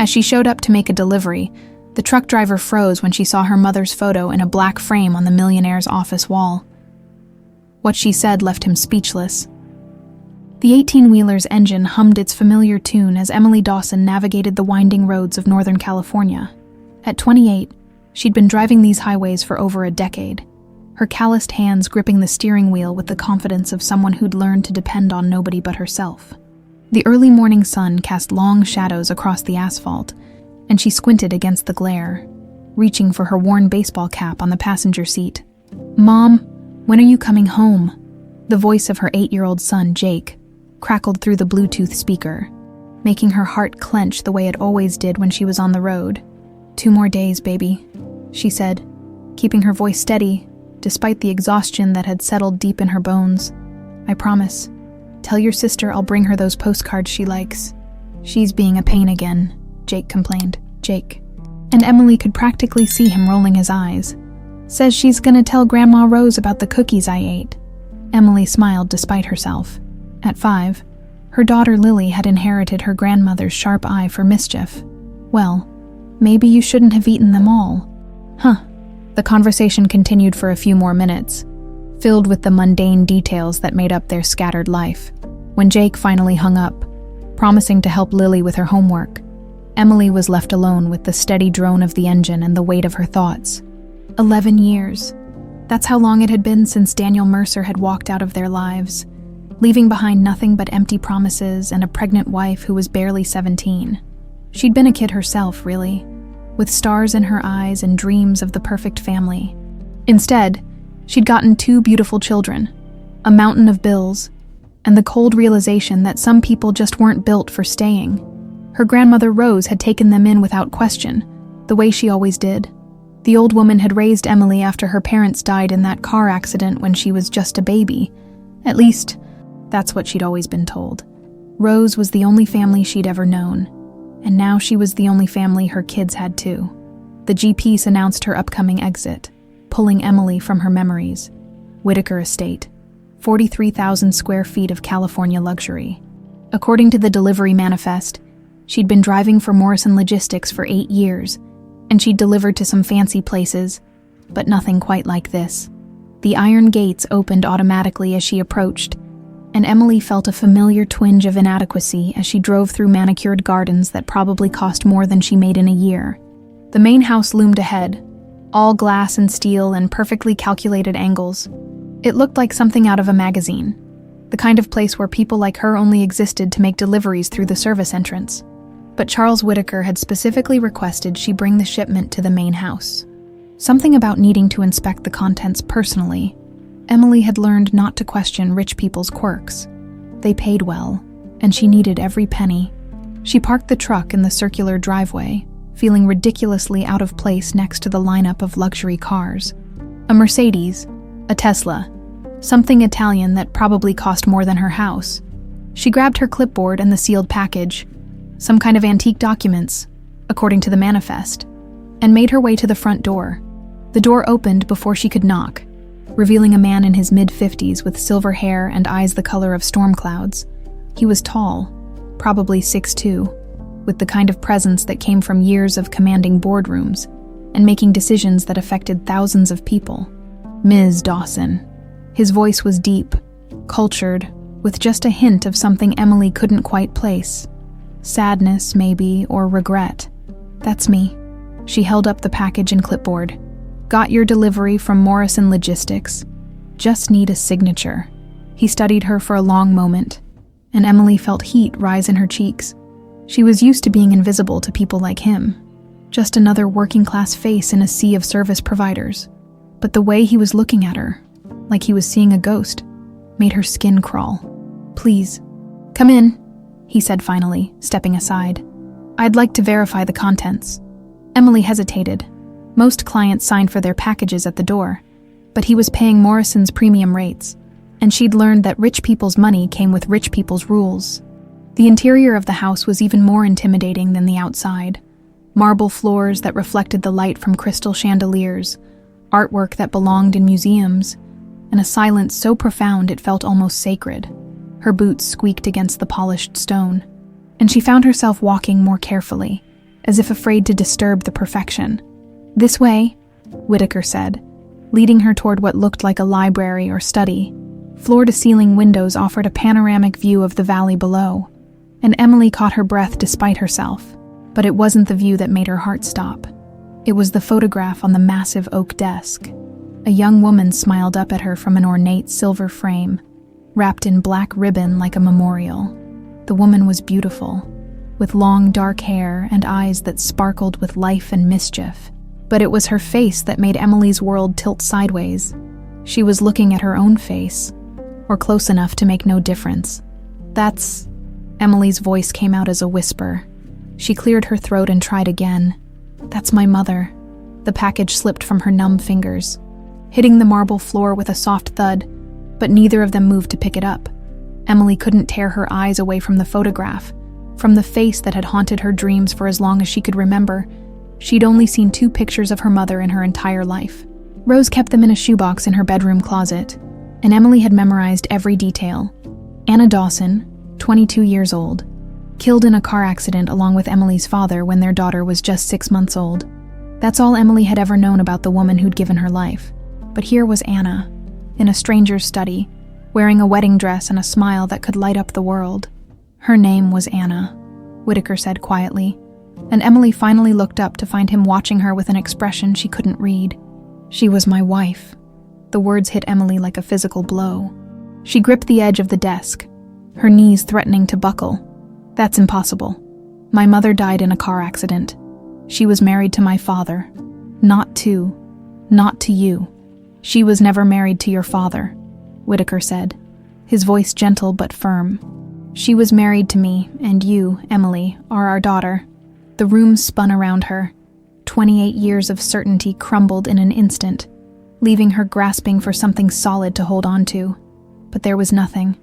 As she showed up to make a delivery, the truck driver froze when she saw her mother's photo in a black frame on the Millionaire'S office wall. What she said left him speechless. The 18-wheeler's engine hummed its familiar tune as Emily Dawson navigated the winding roads of Northern California. At 28, she'd been driving these highways for over a decade, her calloused hands gripping the steering wheel with the confidence of someone who'd learned to depend on nobody but herself. The early morning sun cast long shadows across the asphalt, and she squinted against the glare, reaching for her worn baseball cap on the passenger seat. "Mom, when are you coming home?" The voice of her 8-year-old son, Jake, crackled through the Bluetooth speaker, making her heart clench the way it always did when she was on the road. "2 more days, baby," she said, keeping her voice steady, despite the exhaustion that had settled deep in her bones. "I promise. Tell your sister I'll bring her those postcards she likes." "She's being a pain again," Jake complained. "Jake." And Emily could practically see him rolling his eyes. "Says she's gonna tell Grandma Rose about the cookies I ate." Emily smiled despite herself. At 5, her daughter Lily had inherited her grandmother's sharp eye for mischief. "Well, maybe you shouldn't have eaten them all." "Huh." The conversation continued for a few more minutes, filled with the mundane details that made up their scattered life. When Jake finally hung up, promising to help Lily with her homework, Emily was left alone with the steady drone of the engine and the weight of her thoughts. 11 years. That's how long it had been since Daniel Mercer had walked out of their lives, leaving behind nothing but empty promises and a pregnant wife who was barely 17. She'd been a kid herself, really, with stars in her eyes and dreams of the perfect family. Instead, she'd gotten 2 beautiful children, a mountain of bills, and the cold realization that some people just weren't built for staying. Her grandmother Rose had taken them in without question, the way she always did. The old woman had raised Emily after her parents died in that car accident when she was just a baby. At least, that's what she'd always been told. Rose was the only family she'd ever known, and now she was the only family her kids had too. The GPS announced her upcoming exit, pulling Emily from her memories. Whitaker Estate, 43,000 square feet of California luxury. According to the delivery manifest, she'd been driving for Morrison Logistics for 8 years, and she'd delivered to some fancy places, but nothing quite like this. The iron gates opened automatically as she approached, and Emily felt a familiar twinge of inadequacy as she drove through manicured gardens that probably cost more than she made in a year. The main house loomed ahead, all glass and steel and perfectly calculated angles. It looked like something out of a magazine, the kind of place where people like her only existed to make deliveries through the service entrance. But Charles Whitaker had specifically requested she bring the shipment to the main house. Something about needing to inspect the contents personally. Emily had learned not to question rich people's quirks. They paid well, and she needed every penny. She parked the truck in the circular driveway, feeling ridiculously out of place next to the lineup of luxury cars. A Mercedes, a Tesla, something Italian that probably cost more than her house. She grabbed her clipboard and the sealed package, some kind of antique documents, according to the manifest, and made her way to the front door. The door opened before she could knock, revealing a man in his mid-50s with silver hair and eyes the color of storm clouds. He was tall, probably 6'2", with the kind of presence that came from years of commanding boardrooms and making decisions that affected thousands of people. Ms. Dawson. His voice was deep, cultured, with just a hint of something Emily couldn't quite place. Sadness, maybe, or regret. "That's me." She held up the package and clipboard. "Got your delivery from Morrison Logistics. Just need a signature." He studied her for a long moment, and Emily felt heat rise in her cheeks. She was used to being invisible to people like him, just another working-class face in a sea of service providers. But the way he was looking at her, like he was seeing a ghost, made her skin crawl. "Please, come in," he said finally, stepping aside. "I'd like to verify the contents." Emily hesitated. Most clients signed for their packages at the door, but he was paying Morrison's premium rates, and she'd learned that rich people's money came with rich people's rules. The interior of the house was even more intimidating than the outside. Marble floors that reflected the light from crystal chandeliers, artwork that belonged in museums, and a silence so profound it felt almost sacred. Her boots squeaked against the polished stone, and she found herself walking more carefully, as if afraid to disturb the perfection. "This way," Whitaker said, leading her toward what looked like a library or study. Floor-to-ceiling windows offered a panoramic view of the valley below, and Emily caught her breath despite herself. But it wasn't the view that made her heart stop. It was the photograph on the massive oak desk. A young woman smiled up at her from an ornate silver frame, wrapped in black ribbon like a memorial. The woman was beautiful, with long dark hair and eyes that sparkled with life and mischief. But it was her face that made Emily's world tilt sideways. She was looking at her own face, or close enough to make no difference. "That's..." Emily's voice came out as a whisper. She cleared her throat and tried again. "That's my mother." The package slipped from her numb fingers, hitting the marble floor with a soft thud, but neither of them moved to pick it up. Emily couldn't tear her eyes away from the photograph, from the face that had haunted her dreams for as long as she could remember. She'd only seen 2 pictures of her mother in her entire life. Rose kept them in a shoebox in her bedroom closet, and Emily had memorized every detail. Anna Dawson, 22 years old, killed in a car accident along with Emily's father when their daughter was just 6 months old. That's all Emily had ever known about the woman who'd given her life. But here was Anna, in a stranger's study, wearing a wedding dress and a smile that could light up the world. Her name was Anna, Whitaker said quietly, and Emily finally looked up to find him watching her with an expression she couldn't read. "She was my wife." The words hit Emily like a physical blow. She gripped the edge of the desk, her knees threatening to buckle. "That's impossible. My mother died in a car accident. She was married to my father. Not to you. She was never married to your father," Whitaker said, his voice gentle but firm. "She was married to me, and you, Emily, are our daughter." The room spun around her. 28 years of certainty crumbled in an instant, leaving her grasping for something solid to hold on to. But there was nothing,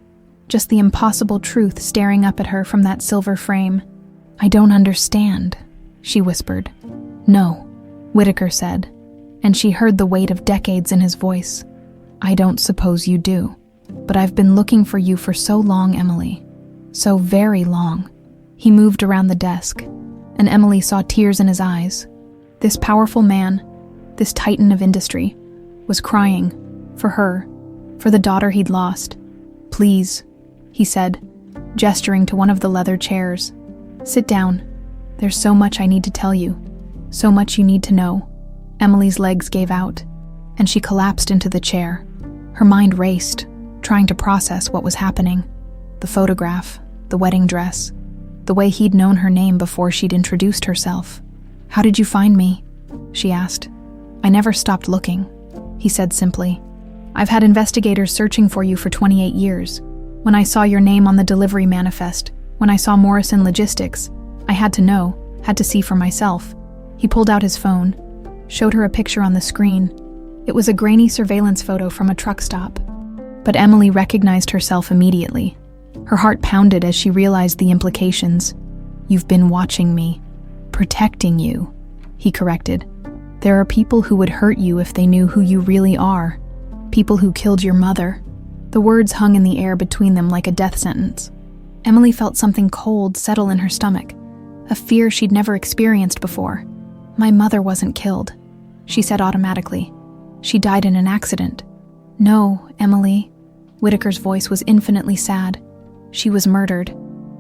just the impossible truth staring up at her from that silver frame. "I don't understand," she whispered. "No," Whitaker said, and she heard the weight of decades in his voice. "I don't suppose you do. But I've been looking for you for so long, Emily. So very long." He moved around the desk, and Emily saw tears in his eyes. This powerful man, this titan of industry, was crying for her, for the daughter he'd lost. "Please," he said, gesturing to one of the leather chairs. "Sit down. There's so much I need to tell you, so much you need to know." Emily's legs gave out, and she collapsed into the chair. Her mind raced, trying to process what was happening. The photograph, the wedding dress, the way he'd known her name before she'd introduced herself. "How did you find me?" she asked. "I never stopped looking," he said simply. "I've had investigators searching for you for 28 years. When I saw your name on the delivery manifest, when I saw Morrison Logistics, I had to know, had to see for myself." He pulled out his phone, showed her a picture on the screen. It was a grainy surveillance photo from a truck stop. But Emily recognized herself immediately. Her heart pounded as she realized the implications. "You've been watching me, protecting you," he corrected. "There are people who would hurt you if they knew who you really are. People who killed your mother." The words hung in the air between them like a death sentence. Emily felt something cold settle in her stomach, a fear she'd never experienced before. "My mother wasn't killed," she said automatically. "She died in an accident." "No, Emily." Whitaker's voice was infinitely sad. "She was murdered,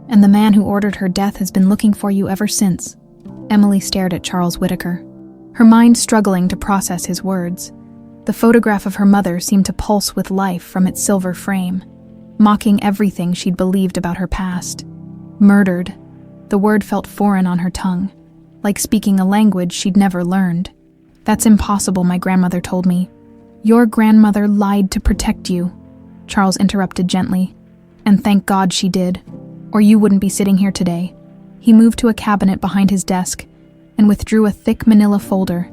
and the man who ordered her death has been looking for you ever since." Emily stared at Charles Whitaker, her mind struggling to process his words. The photograph of her mother seemed to pulse with life from its silver frame, mocking everything she'd believed about her past. Murdered. The word felt foreign on her tongue, like speaking a language she'd never learned. "That's impossible," my grandmother told me. "Your grandmother lied to protect you," Charles interrupted gently. "And thank God she did, or you wouldn't be sitting here today." He moved to a cabinet behind his desk and withdrew a thick manila folder,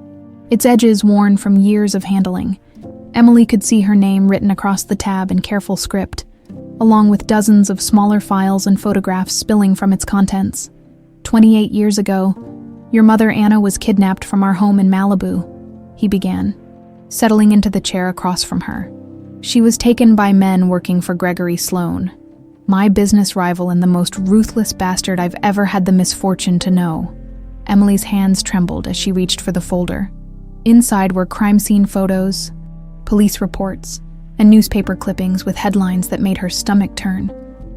its edges worn from years of handling. Emily could see her name written across the tab in careful script, along with dozens of smaller files and photographs spilling from its contents. 28 years ago, your mother Anna was kidnapped from our home in Malibu," he began, settling into the chair across from her. "She was taken by men working for Gregory Sloan, my business rival and the most ruthless bastard I've ever had the misfortune to know. Emily's hands trembled as she reached for the folder. Inside were crime scene photos, police reports, and newspaper clippings with headlines that made her stomach turn.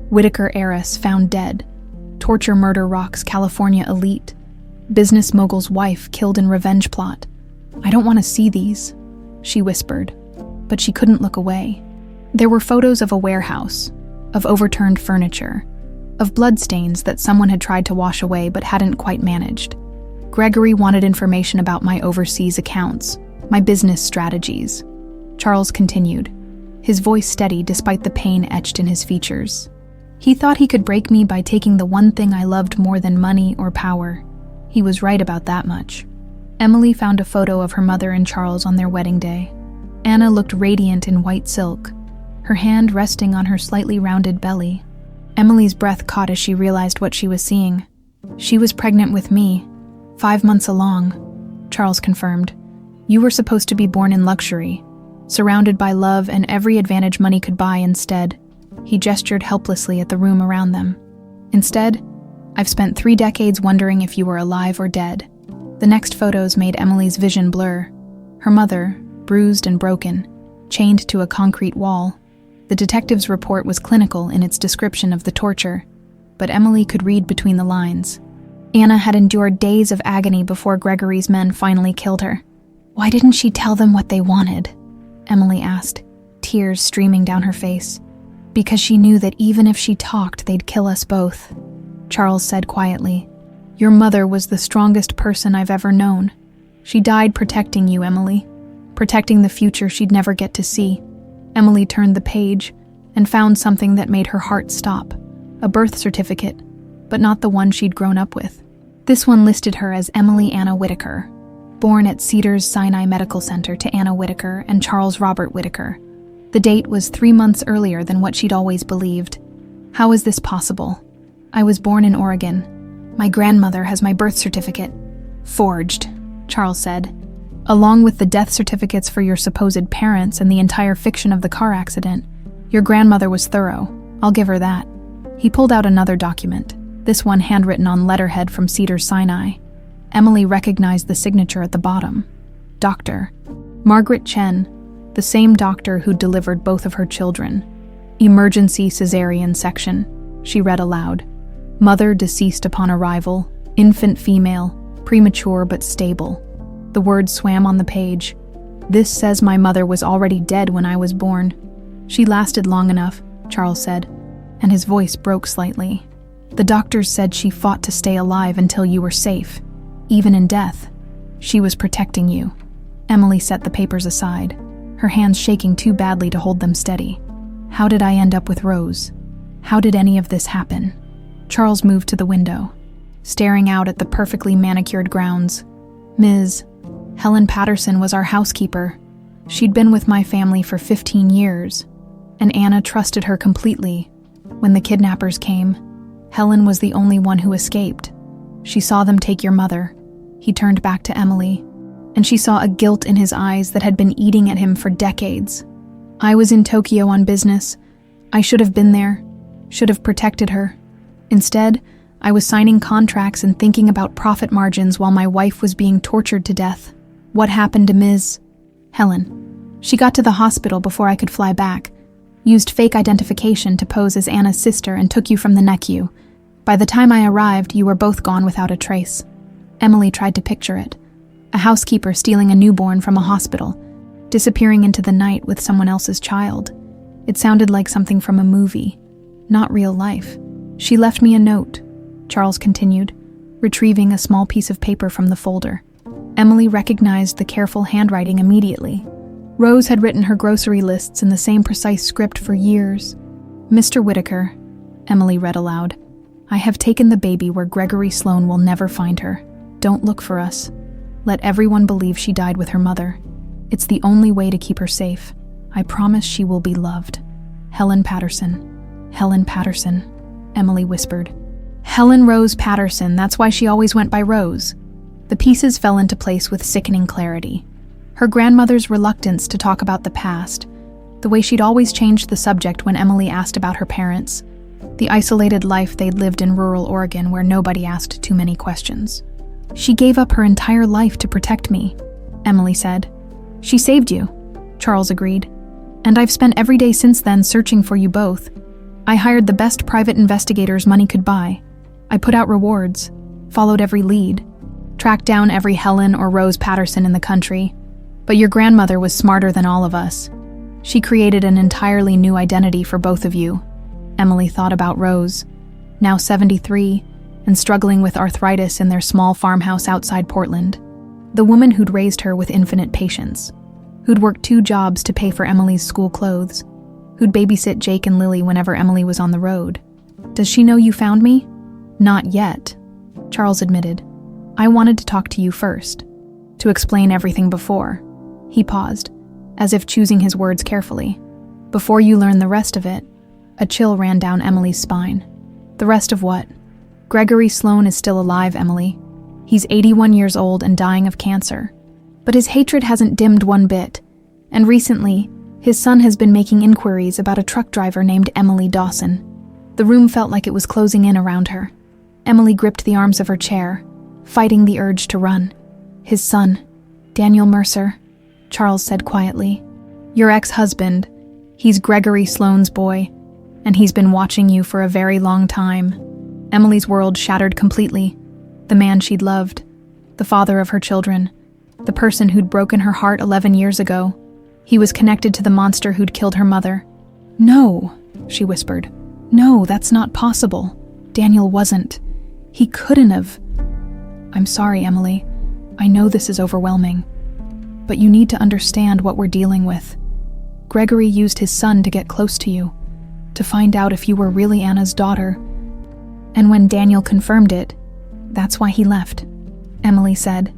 Whitaker heiress found dead. Torture murder rocks California elite. Business mogul's wife killed in revenge plot. "I don't want to see these," she whispered, but she couldn't look away. There were photos of a warehouse, of overturned furniture, of bloodstains that someone had tried to wash away but hadn't quite managed. Gregory wanted information about my overseas accounts, my business strategies. Charles continued, his voice steady despite the pain etched in his features. He thought he could break me by taking the one thing I loved more than money or power. He was right about that much. Emily found a photo of her mother and Charles on their wedding day. Anna looked radiant in white silk, her hand resting on her slightly rounded belly. Emily's breath caught as she realized what she was seeing. She was pregnant with me, 5 months along, Charles confirmed. You were supposed to be born in luxury, surrounded by love and every advantage money could buy. Instead, he gestured helplessly at the room around them. Instead, I've spent 3 decades wondering if you were alive or dead. The next photos made Emily's vision blur. Her mother, bruised and broken, chained to a concrete wall. The detective's report was clinical in its description of the torture, but Emily could read between the lines. Anna had endured days of agony before Gregory's men finally killed her. Why didn't she tell them what they wanted? Emily asked, tears streaming down her face. Because she knew that even if she talked, they'd kill us both. Charles said quietly, Your mother was the strongest person I've ever known. She died protecting you, Emily, protecting the future she'd never get to see. Emily turned the page and found something that made her heart stop, a birth certificate, but not the one she'd grown up with. This one listed her as Emily Anna Whitaker, born at Cedars-Sinai Medical Center to Anna Whitaker and Charles Robert Whitaker. The date was 3 months earlier than what she'd always believed. How is this possible? I was born in Oregon. My grandmother has my birth certificate. Forged, Charles said. Along with the death certificates for your supposed parents and the entire fiction of the car accident. Your grandmother was thorough. I'll give her that. He pulled out another document, this one handwritten on letterhead from Cedars-Sinai. Emily recognized the signature at the bottom. Dr. Margaret Chen, the same doctor who delivered both of her children. Emergency cesarean section, she read aloud. Mother deceased upon arrival, infant female, premature but stable. The words swam on the page. This says my mother was already dead when I was born. She lasted long enough, Charles said, and his voice broke slightly. The doctors said she fought to stay alive until you were safe. Even in death, she was protecting you. Emily set the papers aside, her hands shaking too badly to hold them steady. How did I end up with Rose? How did any of this happen? Charles moved to the window, staring out at the perfectly manicured grounds. Ms. Helen Patterson was our housekeeper. She'd been with my family for 15 years, and Anna trusted her completely. When the kidnappers came, Helen was the only one who escaped. She saw them take your mother. He turned back to Emily, and she saw a guilt in his eyes that had been eating at him for decades. I was in Tokyo on business. I should have been there, should have protected her. Instead, I was signing contracts and thinking about profit margins while my wife was being tortured to death. What happened to Ms. Helen? She got to the hospital before I could fly back, used fake identification to pose as Anna's sister and took you from the NICU. By the time I arrived, you were both gone without a trace. Emily tried to picture it. A housekeeper stealing a newborn from a hospital, disappearing into the night with someone else's child. It sounded like something from a movie, not real life. She left me a note, Charles continued, retrieving a small piece of paper from the folder. Emily recognized the careful handwriting immediately. Rose had written her grocery lists in the same precise script for years. Mr. Whitaker, Emily read aloud, I have taken the baby where Gregory Sloan will never find her. Don't look for us. Let everyone believe she died with her mother. It's the only way to keep her safe. I promise she will be loved. Helen Patterson. Helen Patterson, Emily whispered. Helen Rose Patterson, that's why she always went by Rose. The pieces fell into place with sickening clarity. Her grandmother's reluctance to talk about the past, the way she'd always changed the subject when Emily asked about her parents, the isolated life they'd lived in rural Oregon where nobody asked too many questions. She gave up her entire life to protect me, Emily said. She saved you, Charles agreed. And I've spent every day since then searching for you both. I hired the best private investigators money could buy. I put out rewards, followed every lead, tracked down every Helen or Rose Patterson in the country. But your grandmother was smarter than all of us. She created an entirely new identity for both of you. Emily thought about Rose, now 73, and struggling with arthritis in their small farmhouse outside Portland. The woman who'd raised her with infinite patience, who'd worked 2 jobs to pay for Emily's school clothes, who'd babysit Jake and Lily whenever Emily was on the road. Does she know you found me? Not yet, Charles admitted. I wanted to talk to you first, to explain everything before. He paused, as if choosing his words carefully. Before you learn the rest of it, a chill ran down Emily's spine. The rest of what? Gregory Sloan is still alive, Emily. He's 81 years old and dying of cancer. But his hatred hasn't dimmed one bit, and recently, his son has been making inquiries about a truck driver named Emily Dawson. The room felt like it was closing in around her. Emily gripped the arms of her chair, fighting the urge to run. His son, Daniel Mercer, Charles said quietly. Your ex-husband. He's Gregory Sloan's boy, and he's been watching you for a very long time. Emily's world shattered completely. The man she'd loved, the father of her children, the person who'd broken her heart 11 years ago. He was connected to the monster who'd killed her mother. No, she whispered. No, that's not possible. Daniel wasn't. He couldn't have. I'm sorry, Emily. I know this is overwhelming. But you need to understand what we're dealing with. Gregory used his son to get close to you, to find out if you were really Anna's daughter. And when Daniel confirmed it, that's why he left, Emily said,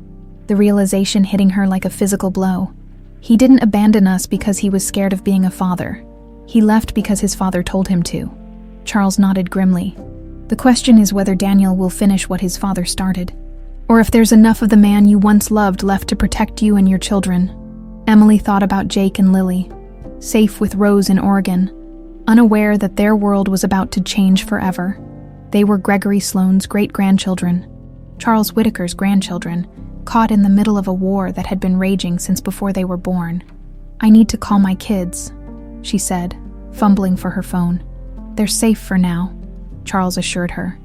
the realization hitting her like a physical blow. He didn't abandon us because he was scared of being a father. He left because his father told him to. Charles nodded grimly. The question is whether Daniel will finish what his father started, or if there's enough of the man you once loved left to protect you and your children. Emily thought about Jake and Lily, safe with Rose in Oregon, unaware that their world was about to change forever. They were Gregory Sloan's great-grandchildren, Charles Whitaker's grandchildren, caught in the middle of a war that had been raging since before they were born. I need to call my kids, she said, fumbling for her phone. They're safe for now, Charles assured her.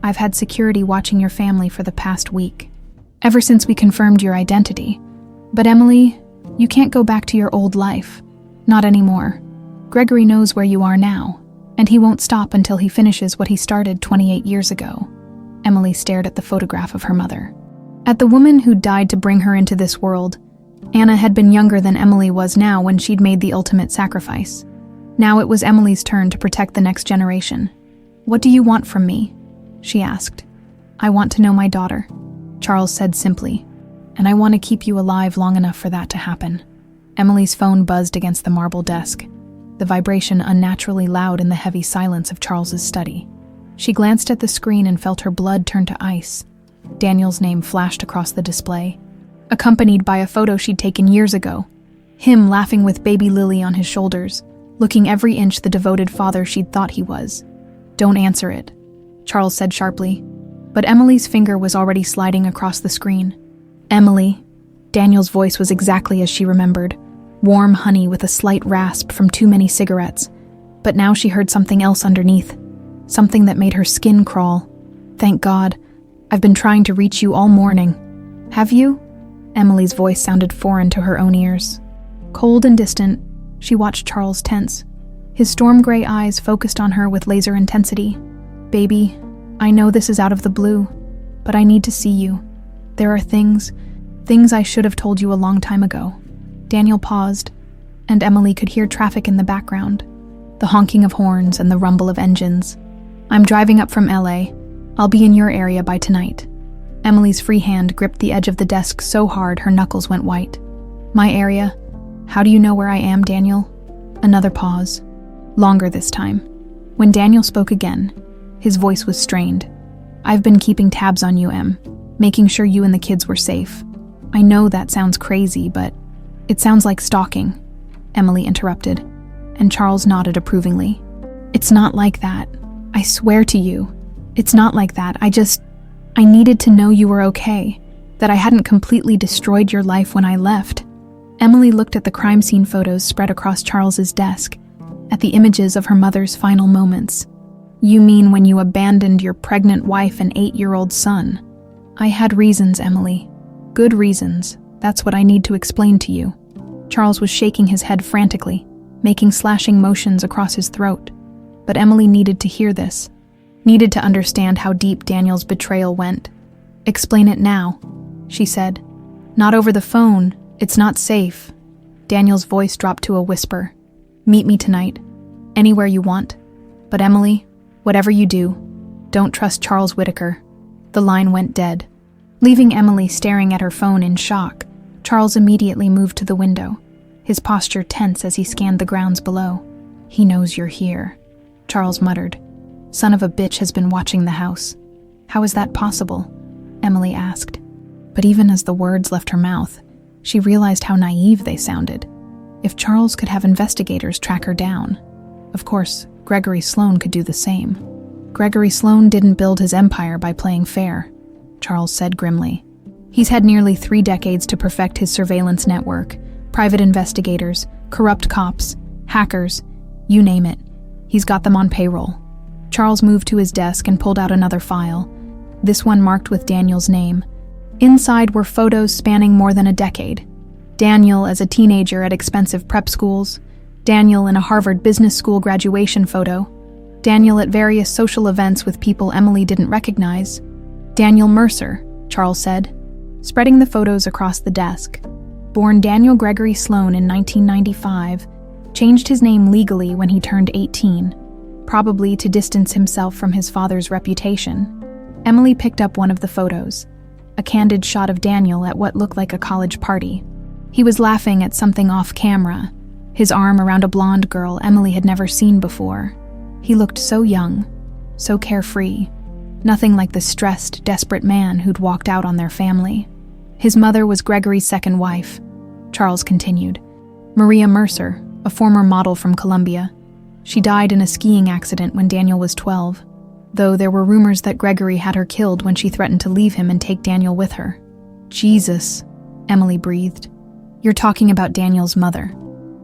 I've had security watching your family for the past week, ever since we confirmed your identity. But Emily, you can't go back to your old life. Not anymore. Gregory knows where you are now, and he won't stop until he finishes what he started 28 years ago. Emily stared at the photograph of her mother. At the woman who died to bring her into this world. Anna had been younger than Emily was now when she'd made the ultimate sacrifice. Now it was Emily's turn to protect the next generation. What do you want from me? She asked. I want to know my daughter, Charles said simply, and I want to keep you alive long enough for that to happen. Emily's phone buzzed against the marble desk, the vibration unnaturally loud in the heavy silence of Charles's study. She glanced at the screen and felt her blood turn to ice. Daniel's name flashed across the display, accompanied by a photo she'd taken years ago. Him laughing with baby Lily on his shoulders, looking every inch the devoted father she'd thought he was. Don't answer it, Charles said sharply, but Emily's finger was already sliding across the screen. Emily. Daniel's voice was exactly as she remembered, warm honey with a slight rasp from too many cigarettes, but now she heard something else underneath, something that made her skin crawl. Thank God. I've been trying to reach you all morning. Have you? Emily's voice sounded foreign to her own ears. Cold and distant, she watched Charles tense, his storm gray eyes focused on her with laser intensity. Baby, I know this is out of the blue, but I need to see you. There are things I should have told you a long time ago. Daniel paused, and Emily could hear traffic in the background, the honking of horns and the rumble of engines. I'm driving up from LA. I'll be in your area by tonight. Emily's free hand gripped the edge of the desk so hard her knuckles went white. My area? How do you know where I am, Daniel? Another pause. Longer this time. When Daniel spoke again, his voice was strained. I've been keeping tabs on you, Em, making sure you and the kids were safe. I know that sounds crazy, but it sounds like stalking, Emily interrupted, and Charles nodded approvingly. It's not like that. I swear to you. It's not like that. I needed to know you were okay, that I hadn't completely destroyed your life when I left." Emily looked at the crime scene photos spread across Charles's desk, at the images of her mother's final moments. "You mean when you abandoned your pregnant wife and 8-year-old son?" "I had reasons, Emily. Good reasons. That's what I need to explain to you." Charles was shaking his head frantically, making slashing motions across his throat. But Emily needed to hear this, needed to understand how deep Daniel's betrayal went. "Explain it now," she said. "Not over the phone. It's not safe." Daniel's voice dropped to a whisper. "Meet me tonight. Anywhere you want. But Emily, whatever you do, don't trust Charles Whitaker." The line went dead. Leaving Emily staring at her phone in shock, Charles immediately moved to the window, his posture tense as he scanned the grounds below. "He knows you're here," Charles muttered. "Son of a bitch has been watching the house." "How is that possible?" Emily asked. But even as the words left her mouth, she realized how naive they sounded. If Charles could have investigators track her down, of course, Gregory Sloan could do the same. "Gregory Sloan didn't build his empire by playing fair," Charles said grimly. "He's had nearly 3 decades to perfect his surveillance network, private investigators, corrupt cops, hackers, you name it. He's got them on payroll." Charles moved to his desk and pulled out another file, this one marked with Daniel's name. Inside were photos spanning more than a decade. Daniel as a teenager at expensive prep schools, Daniel in a Harvard Business School graduation photo, Daniel at various social events with people Emily didn't recognize. "Daniel Mercer," Charles said, spreading the photos across the desk. Born Daniel Gregory Sloan in 1995, changed his name legally when he turned 18, probably to distance himself from his father's reputation. Emily picked up one of the photos, a candid shot of Daniel at what looked like a college party. He was laughing at something off camera, his arm around a blonde girl Emily had never seen before. He looked so young, so carefree, nothing like the stressed, desperate man who'd walked out on their family. His mother was Gregory's second wife, Charles continued. Maria Mercer, a former model from Colombia. She died in a skiing accident when Daniel was 12, though there were rumors that Gregory had her killed when she threatened to leave him and take Daniel with her. "Jesus," Emily breathed. "You're talking about Daniel's mother."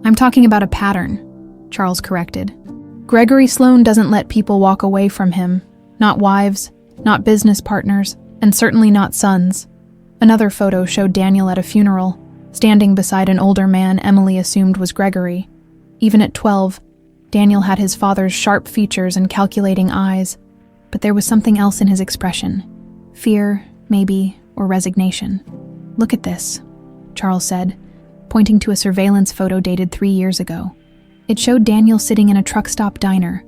"I'm talking about a pattern," Charles corrected. "Gregory Sloan doesn't let people walk away from him. Not wives, not business partners, and certainly not sons." Another photo showed Daniel at a funeral, standing beside an older man Emily assumed was Gregory. Even at 12, Daniel had his father's sharp features and calculating eyes, but there was something else in his expression. Fear, maybe, or resignation. "Look at this," Charles said, pointing to a surveillance photo dated 3 years ago. It showed Daniel sitting in a truck stop diner,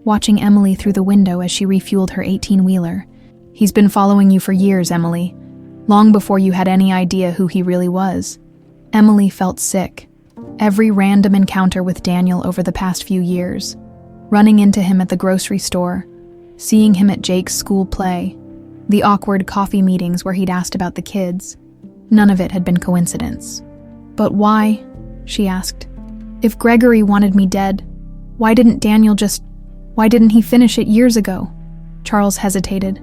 watching Emily through the window as she refueled her 18-wheeler. "He's been following you for years, Emily, long before you had any idea who he really was." Emily felt sick. Every random encounter with Daniel over the past few years, running into him at the grocery store, seeing him at Jake's school play, the awkward coffee meetings where he'd asked about the kids, none of it had been coincidence. "But why?" she asked. "If Gregory wanted me dead, why didn't he finish it years ago?" Charles hesitated,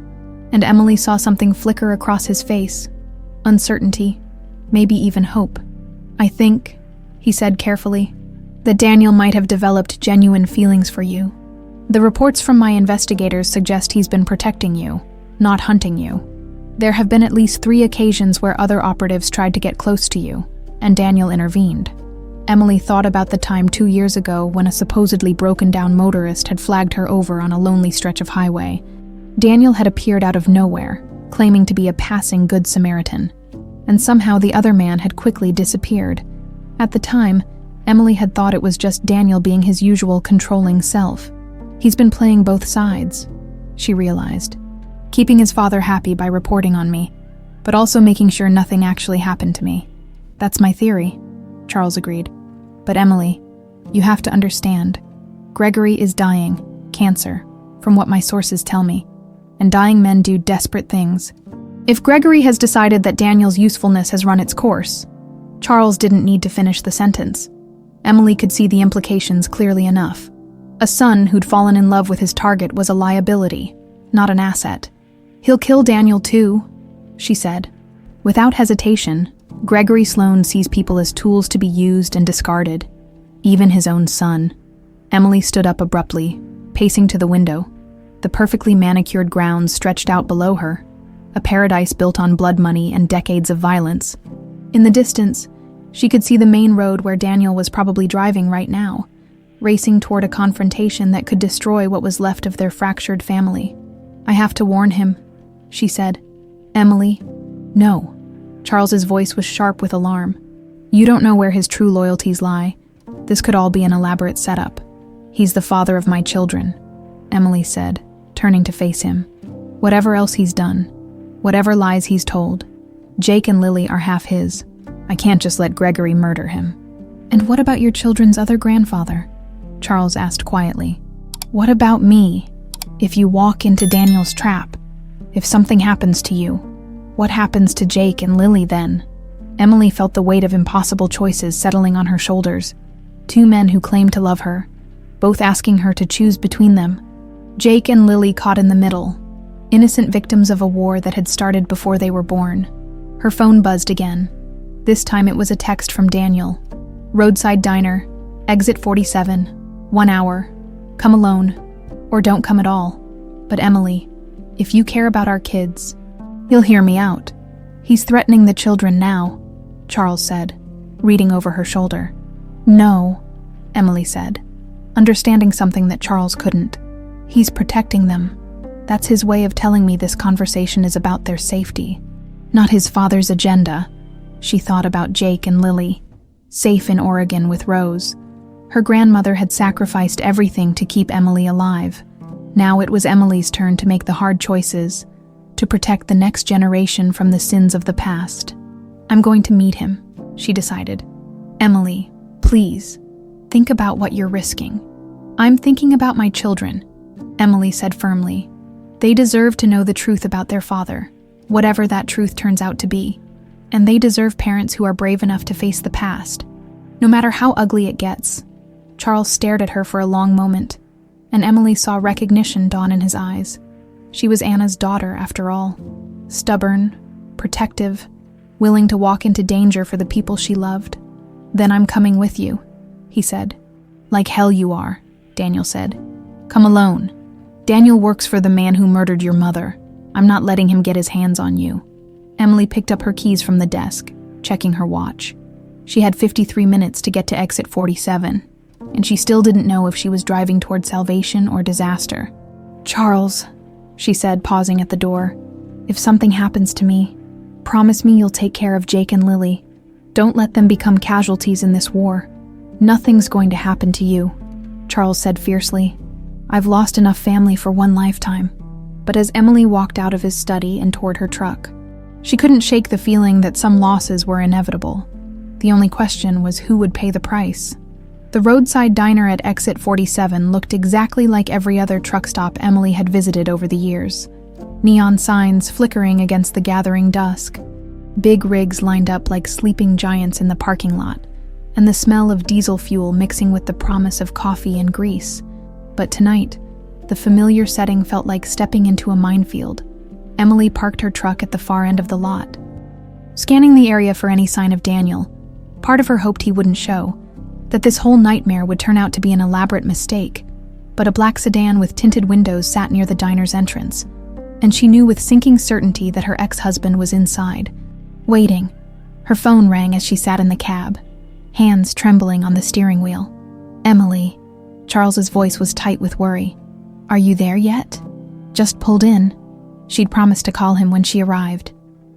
and Emily saw something flicker across his face. Uncertainty, maybe even hope. "I think," he said carefully, "that Daniel might have developed genuine feelings for you. The reports from my investigators suggest he's been protecting you, not hunting you. There have been at least 3 occasions where other operatives tried to get close to you, and Daniel intervened." Emily thought about the time 2 years ago when a supposedly broken-down motorist had flagged her over on a lonely stretch of highway. Daniel had appeared out of nowhere, claiming to be a passing Good Samaritan, and somehow the other man had quickly disappeared. At the time, Emily had thought it was just Daniel being his usual controlling self. "He's been playing both sides," she realized, "keeping his father happy by reporting on me, but also making sure nothing actually happened to me." "That's my theory," Charles agreed. "But Emily, you have to understand. Gregory is dying, cancer, from what my sources tell me, and dying men do desperate things. If Gregory has decided that Daniel's usefulness has run its course," Charles didn't need to finish the sentence. Emily could see the implications clearly enough. A son who'd fallen in love with his target was a liability, not an asset. "He'll kill Daniel too," she said. Without hesitation, Gregory Sloan sees people as tools to be used and discarded, even his own son. Emily stood up abruptly, pacing to the window. The perfectly manicured grounds stretched out below her, a paradise built on blood money and decades of violence. In the distance, she could see the main road where Daniel was probably driving right now, racing toward a confrontation that could destroy what was left of their fractured family. "I have to warn him," she said. "Emily." "No." Charles's voice was sharp with alarm. "You don't know where his true loyalties lie. This could all be an elaborate setup. He's the father of my children," Emily said, turning to face him. "Whatever else he's done, whatever lies he's told, Jake and Lily are half his. I can't just let Gregory murder him." "And what about your children's other grandfather?" Charles asked quietly. "What about me? If you walk into Daniel's trap, if something happens to you, what happens to Jake and Lily then?" Emily felt the weight of impossible choices settling on her shoulders. Two men who claimed to love her, both asking her to choose between them. Jake and Lily caught in the middle, innocent victims of a war that had started before they were born. Her phone buzzed again. This time it was a text from Daniel. "Roadside diner, exit 47, 1 hour. Come alone, or don't come at all. But Emily, if you care about our kids, you'll hear me out. He's threatening the children now," Charles said, reading over her shoulder. "No," Emily said, understanding something that Charles couldn't. "He's protecting them. That's his way of telling me this conversation is about their safety, not his father's agenda." She thought about Jake and Lily, safe in Oregon with Rose. Her grandmother had sacrificed everything to keep Emily alive. Now it was Emily's turn to make the hard choices, to protect the next generation from the sins of the past. "I'm going to meet him," she decided. "Emily, please, think about what you're risking." "I'm thinking about my children," Emily said firmly. "They deserve to know the truth about their father, whatever that truth turns out to be. And they deserve parents who are brave enough to face the past, no matter how ugly it gets." Charles stared at her for a long moment, and Emily saw recognition dawn in his eyes. She was Anna's daughter, after all. Stubborn, protective, willing to walk into danger for the people she loved. "Then I'm coming with you," he said. "Like hell you are," Daniel said. "Come alone. Daniel works for the man who murdered your mother. I'm not letting him get his hands on you." Emily picked up her keys from the desk, checking her watch. She had 53 minutes to get to exit 47, and she still didn't know if she was driving toward salvation or disaster. "Charles," she said, pausing at the door, "if something happens to me, promise me you'll take care of Jake and Lily. Don't let them become casualties in this war. Nothing's going to happen to you," Charles said fiercely. "I've lost enough family for one lifetime." But as Emily walked out of his study and toward her truck, she couldn't shake the feeling that some losses were inevitable. The only question was who would pay the price. The roadside diner at exit 47 looked exactly like every other truck stop Emily had visited over the years. Neon signs flickering against the gathering dusk. Big rigs lined up like sleeping giants in the parking lot, and the smell of diesel fuel mixing with the promise of coffee and grease. But tonight, the familiar setting felt like stepping into a minefield. Emily parked her truck at the far end of the lot. Scanning the area for any sign of Daniel, part of her hoped he wouldn't show, that this whole nightmare would turn out to be an elaborate mistake. But a black sedan with tinted windows sat near the diner's entrance, and she knew with sinking certainty that her ex-husband was inside, waiting. Her phone rang as she sat in the cab, hands trembling on the steering wheel. "Emily," Charles's voice was tight with worry. "Are you there yet?" "Just pulled in." She'd promised to call him when she arrived,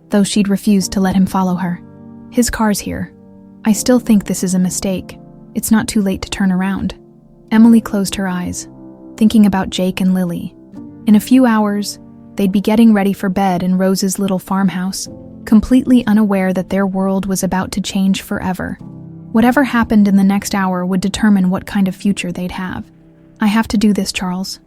though she'd refused to let him follow her. "His car's here. I still think this is a mistake. It's not too late to turn around." Emily closed her eyes, thinking about Jake and Lily. In a few hours, they'd be getting ready for bed in Rose's little farmhouse, completely unaware that their world was about to change forever. Whatever happened in the next hour would determine what kind of future they'd have. "I have to do this, Charles.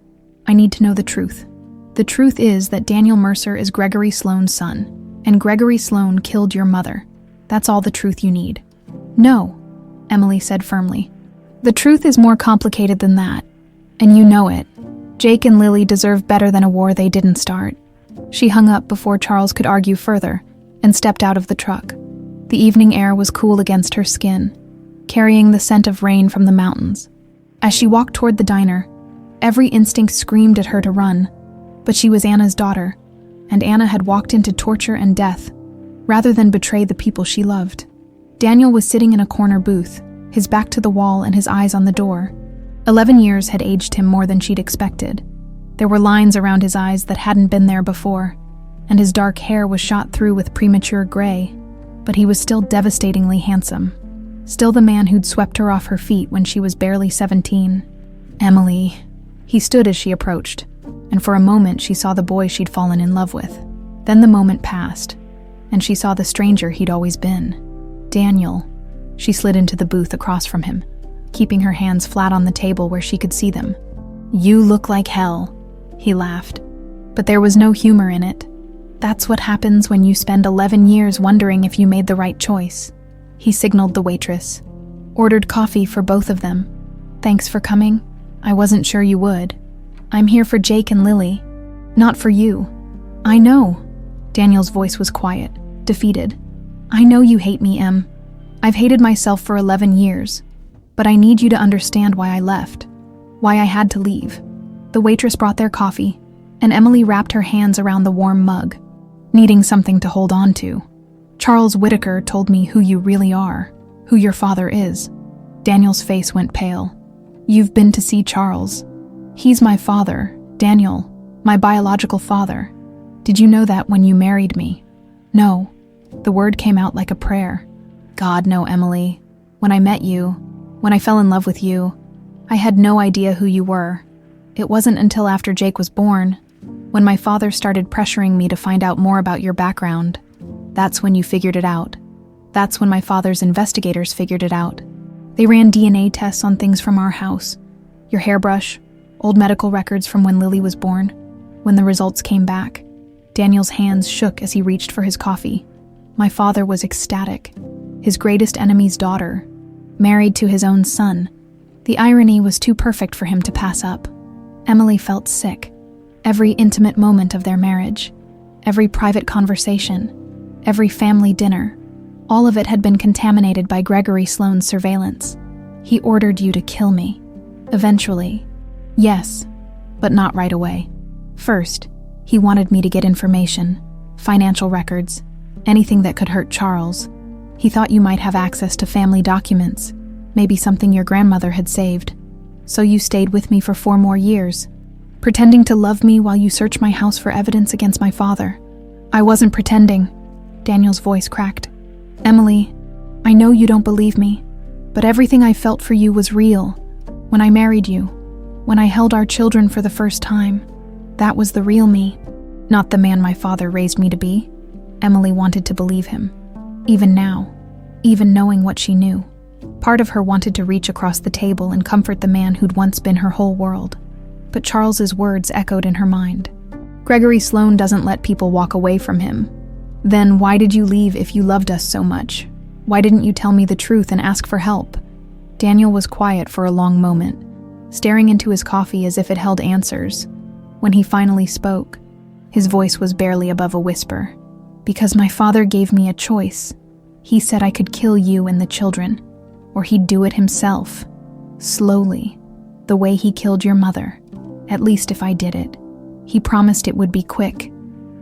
I need to know the truth. The truth is that Daniel Mercer is Gregory Sloan's son, and Gregory Sloan killed your mother. That's all the truth you need." "No," Emily said firmly. "The truth is more complicated than that, and you know it. Jake and Lily deserve better than a war they didn't start. She hung up before Charles could argue further and stepped out of the truck. The evening air was cool against her skin, carrying the scent of rain from the mountains. As she walked toward the diner, every instinct screamed at her to run, but she was Anna's daughter, and Anna had walked into torture and death rather than betray the people she loved. Daniel was sitting in a corner booth, his back to the wall and his eyes on the door. 11 years had aged him more than she'd expected. There were lines around his eyes that hadn't been there before, and his dark hair was shot through with premature gray, but he was still devastatingly handsome. Still the man who'd swept her off her feet when she was barely 17. Emily. He stood as she approached, and for a moment she saw the boy she'd fallen in love with. Then the moment passed, and she saw the stranger he'd always been. Daniel. She slid into the booth across from him, keeping her hands flat on the table where she could see them. "You look like hell," he laughed, but there was no humor in it. "That's what happens when you spend 11 years wondering if you made the right choice." He signaled the waitress. "Ordered coffee for both of them. Thanks for coming. I wasn't sure you would. I'm here for Jake and Lily. Not for you." "I know." Daniel's voice was quiet, defeated. "I know you hate me, Em. I've hated myself for 11 years, but I need you to understand why I left, why I had to leave." The waitress brought their coffee, and Emily wrapped her hands around the warm mug, needing something to hold on to. "Charles Whitaker told me who you really are, who your father is." Daniel's face went pale. "You've been to see Charles. He's my father, Daniel, my biological father. Did you know that when you married me?" "No." The word came out like a prayer. "God, no, Emily. When I met you, when I fell in love with you, I had no idea who you were. It wasn't until after Jake was born, when my father started pressuring me to find out more about your background. That's when you figured it out. That's when my father's investigators figured it out. They ran DNA tests on things from our house, your hairbrush, old medical records from when Lily was born. When the results came back, Daniel's hands shook as he reached for his coffee. My father was ecstatic. His greatest enemy's daughter, married to his own son. The irony was too perfect for him to pass up. Emily felt sick. Every intimate moment of their marriage, every private conversation, every family dinner, all of it had been contaminated by Gregory Sloan's surveillance. He ordered you to kill me. Eventually. Yes, but not right away. First, he wanted me to get information, financial records, anything that could hurt Charles. He thought you might have access to family documents, maybe something your grandmother had saved. So you stayed with me for 4 more years, pretending to love me while you searched my house for evidence against my father. I wasn't pretending. Daniel's voice cracked. Emily, I know you don't believe me, but everything I felt for you was real. When I married you, when I held our children for the first time, that was the real me, not the man my father raised me to be. Emily wanted to believe him. Even now, even knowing what she knew, part of her wanted to reach across the table and comfort the man who'd once been her whole world. But Charles's words echoed in her mind. Gregory Sloan doesn't let people walk away from him. Then why did you leave if you loved us so much? Why didn't you tell me the truth and ask for help? Daniel was quiet for a long moment, staring into his coffee as if it held answers. When he finally spoke, his voice was barely above a whisper. Because my father gave me a choice. He said I could kill you and the children, or he'd do it himself, slowly, the way he killed your mother, at least if I did it. He promised it would be quick,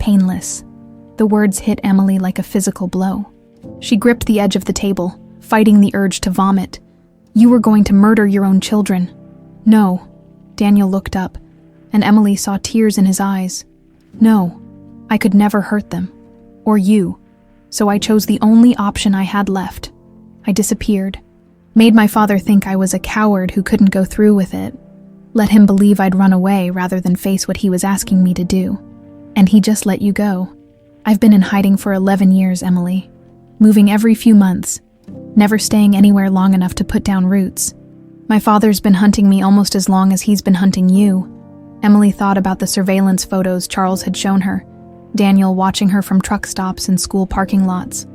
painless. The words hit Emily like a physical blow. She gripped the edge of the table, fighting the urge to vomit. You were going to murder your own children. No. Daniel looked up, and Emily saw tears in his eyes. No, I could never hurt them. Or you. So I chose the only option I had left. I disappeared. Made my father think I was a coward who couldn't go through with it. Let him believe I'd run away rather than face what he was asking me to do. And he just let you go. I've been in hiding for 11 years, Emily. Moving every few months. Never staying anywhere long enough to put down roots. My father's been hunting me almost as long as he's been hunting you. Emily thought about the surveillance photos Charles had shown her. Daniel watching her from truck stops and school parking lots.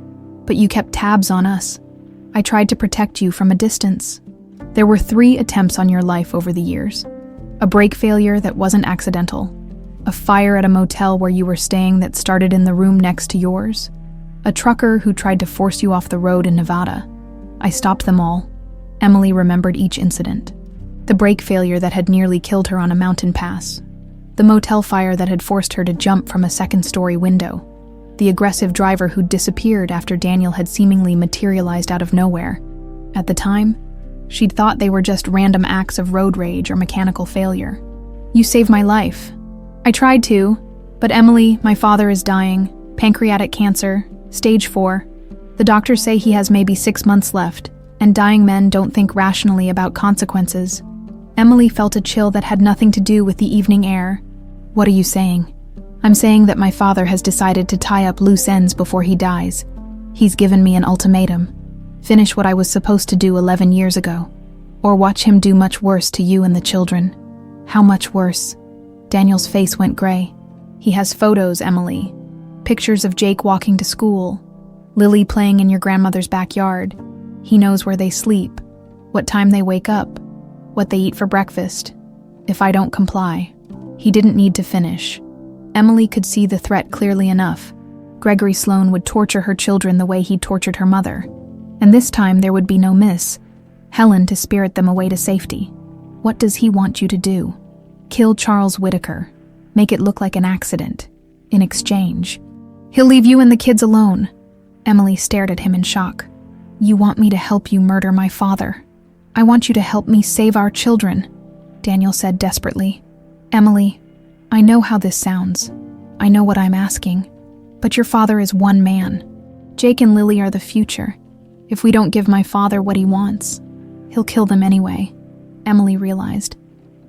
But you kept tabs on us. I tried to protect you from a distance. There were 3 attempts on your life over the years. A brake failure that wasn't accidental. A fire at a motel where you were staying that started in the room next to yours? A trucker who tried to force you off the road in Nevada? I stopped them all. Emily remembered each incident. The brake failure that had nearly killed her on a mountain pass. The motel fire that had forced her to jump from a second-story window. The aggressive driver who'd disappeared after Daniel had seemingly materialized out of nowhere. At the time, she'd thought they were just random acts of road rage or mechanical failure. You saved my life. I tried to, but Emily, my father is dying. Pancreatic cancer, stage 4. The doctors say he has maybe 6 months left, and dying men don't think rationally about consequences. Emily felt a chill that had nothing to do with the evening air. What are you saying? I'm saying that my father has decided to tie up loose ends before he dies. He's given me an ultimatum. Finish what I was supposed to do 11 years ago, or watch him do much worse to you and the children. How much worse? Daniel's face went gray. He has photos, Emily. Pictures of Jake walking to school, Lily playing in your grandmother's backyard. He knows where they sleep, what time they wake up, what they eat for breakfast. If I don't comply, he didn't need to finish. Emily could see the threat clearly enough. Gregory Sloan would torture her children the way he tortured her mother. And this time there would be no miss. Helen to spirit them away to safety. What does he want you to do? Kill Charles Whitaker. Make it look like an accident. In exchange, he'll leave you and the kids alone. Emily stared at him in shock. You want me to help you murder my father? I want you to help me save our children, Daniel said desperately. Emily, I know how this sounds. I know what I'm asking. But your father is one man. Jake and Lily are the future. If we don't give my father what he wants, he'll kill them anyway. Emily realized.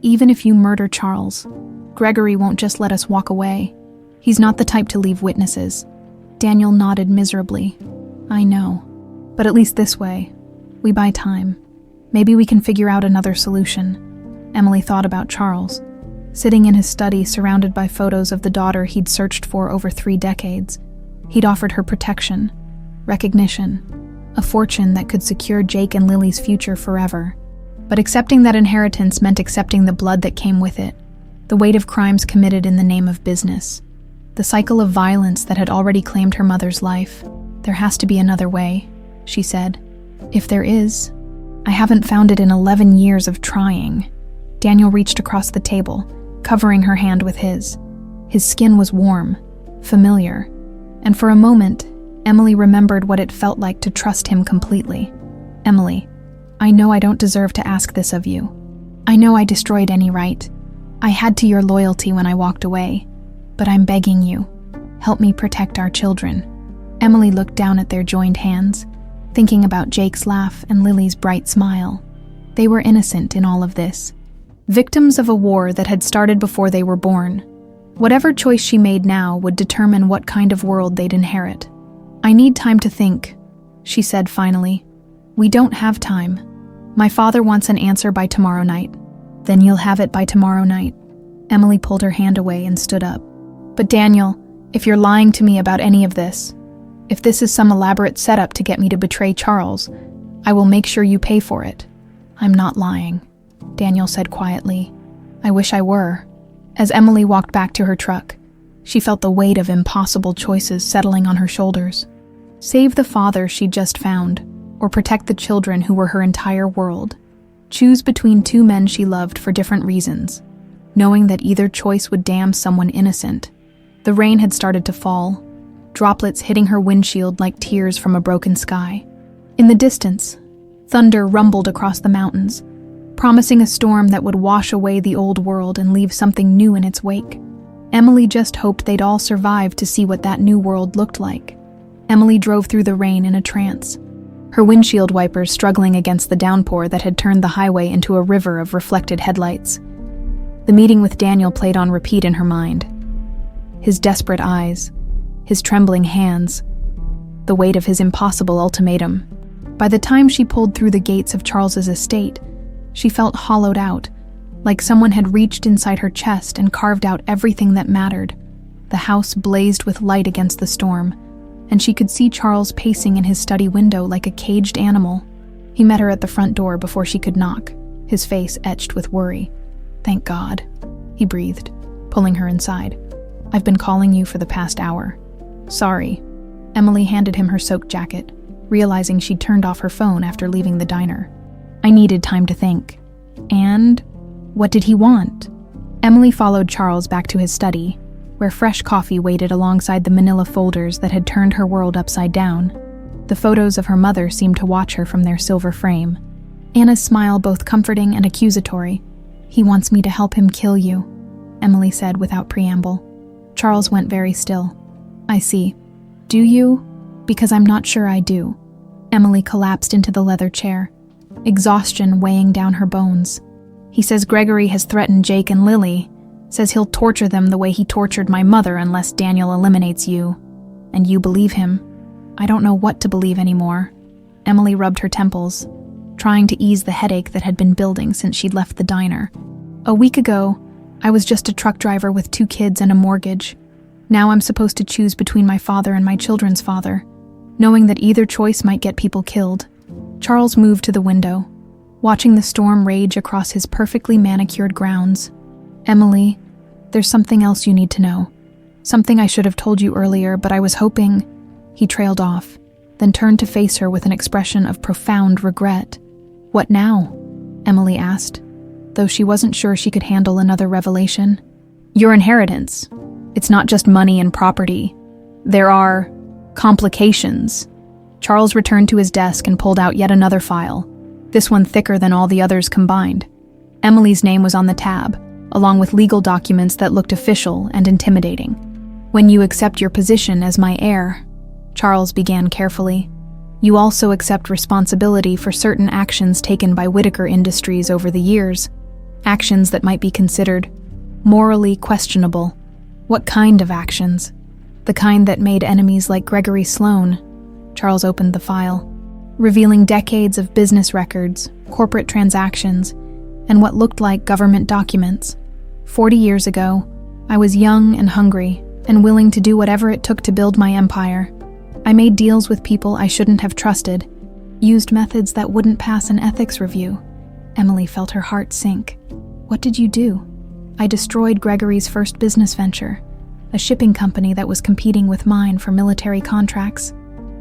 Even if you murder Charles, Gregory won't just let us walk away. He's not the type to leave witnesses. Daniel nodded miserably. I know. But at least this way, we buy time. Maybe we can figure out another solution. Emily thought about Charles, sitting in his study surrounded by photos of the daughter he'd searched for over 3 decades. He'd offered her protection, recognition, a fortune that could secure Jake and Lily's future forever. But accepting that inheritance meant accepting the blood that came with it, the weight of crimes committed in the name of business, the cycle of violence that had already claimed her mother's life. There has to be another way, she said. If there is, I haven't found it in 11 years of trying. Daniel reached across the table, covering her hand with his. His skin was warm, familiar, and for a moment, Emily remembered what it felt like to trust him completely. Emily, I know I don't deserve to ask this of you. I know I destroyed any right. I had to your loyalty when I walked away. But I'm begging you, help me protect our children. Emily looked down at their joined hands, thinking about Jake's laugh and Lily's bright smile. They were innocent in all of this. Victims of a war that had started before they were born. Whatever choice she made now would determine what kind of world they'd inherit. I need time to think, she said finally. We don't have time. My father wants an answer by tomorrow night. Then you'll have it by tomorrow night. Emily pulled her hand away and stood up. But Daniel, if you're lying to me about any of this, if this is some elaborate setup to get me to betray Charles, I will make sure you pay for it. I'm not lying, Daniel said quietly. I wish I were. As Emily walked back to her truck, she felt the weight of impossible choices settling on her shoulders. Save the father she'd just found, or protect the children who were her entire world. Choose between 2 men she loved for different reasons, knowing that either choice would damn someone innocent. The rain had started to fall, droplets hitting her windshield like tears from a broken sky. In the distance, thunder rumbled across the mountains, promising a storm that would wash away the old world and leave something new in its wake. Emily just hoped they'd all survive to see what that new world looked like. Emily drove through the rain in a trance, her windshield wipers struggling against the downpour that had turned the highway into a river of reflected headlights. The meeting with Daniel played on repeat in her mind. His desperate eyes, his trembling hands, the weight of his impossible ultimatum. By the time she pulled through the gates of Charles's estate, she felt hollowed out, like someone had reached inside her chest and carved out everything that mattered. The house blazed with light against the storm, and she could see Charles pacing in his study window like a caged animal. He met her at the front door before she could knock, his face etched with worry. Thank God, he breathed, pulling her inside. "I've been calling you for the past hour." "Sorry." Emily handed him her soaked jacket, realizing she'd turned off her phone after leaving the diner. "I needed time to think." "And? What did he want?" Emily followed Charles back to his study, where fresh coffee waited alongside the manila folders that had turned her world upside down. The photos of her mother seemed to watch her from their silver frame. Anna's smile both comforting and accusatory. "He wants me to help him kill you," Emily said without preamble. Charles went very still. "I see. Do you? Because I'm not sure I do." Emily collapsed into the leather chair, exhaustion weighing down her bones. "He says Gregory has threatened Jake and Lily, says he'll torture them the way he tortured my mother unless Daniel eliminates you. And you believe him. I don't know what to believe anymore." Emily rubbed her temples, trying to ease the headache that had been building since she'd left the diner. "A week ago, I was just a truck driver with 2 kids and a mortgage. Now I'm supposed to choose between my father and my children's father, knowing that either choice might get people killed." Charles moved to the window, watching the storm rage across his perfectly manicured grounds. "Emily, there's something else you need to know. Something I should have told you earlier, but I was hoping—" He trailed off, then turned to face her with an expression of profound regret. "What now?" Emily asked, though she wasn't sure she could handle another revelation. "Your inheritance. It's not just money and property. There are complications." Charles returned to his desk and pulled out yet another file, this one thicker than all the others combined. Emily's name was on the tab, along with legal documents that looked official and intimidating. "When you accept your position as my heir," Charles began carefully, "you also accept responsibility for certain actions taken by Whitaker Industries over the years, actions that might be considered morally questionable." "What kind of actions?" "The kind that made enemies like Gregory Sloan." Charles opened the file, revealing decades of business records, corporate transactions, and what looked like government documents. 40 years ago, I was young and hungry, and willing to do whatever it took to build my empire. I made deals with people I shouldn't have trusted, used methods that wouldn't pass an ethics review. Emily felt her heart sink. "What did you do?" "I destroyed Gregory's first business venture, a shipping company that was competing with mine for military contracts.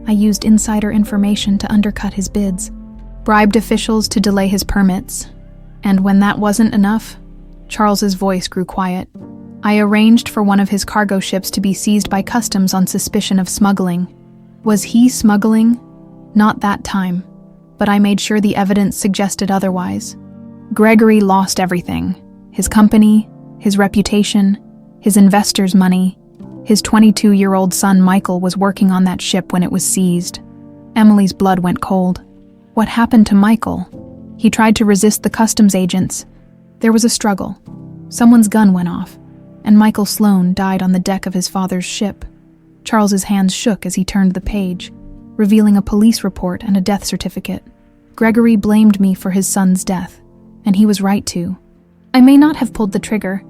I used insider information to undercut his bids, bribed officials to delay his permits, and when that wasn't enough," Charles's voice grew quiet, "I arranged for one of his cargo ships to be seized by customs on suspicion of smuggling. Was he smuggling? Not that time, but I made sure the evidence suggested otherwise. Gregory lost everything: his company, his reputation, his investors' money. His 22-year-old son Michael was working on that ship when it was seized." Emily's blood went cold. "What happened to Michael?" "He tried to resist the customs agents. There was a struggle. Someone's gun went off, and Michael Sloan died on the deck of his father's ship." Charles's hands shook as he turned the page, revealing a police report and a death certificate. "Gregory blamed me for his son's death, and he was right to. I may not have pulled the trigger,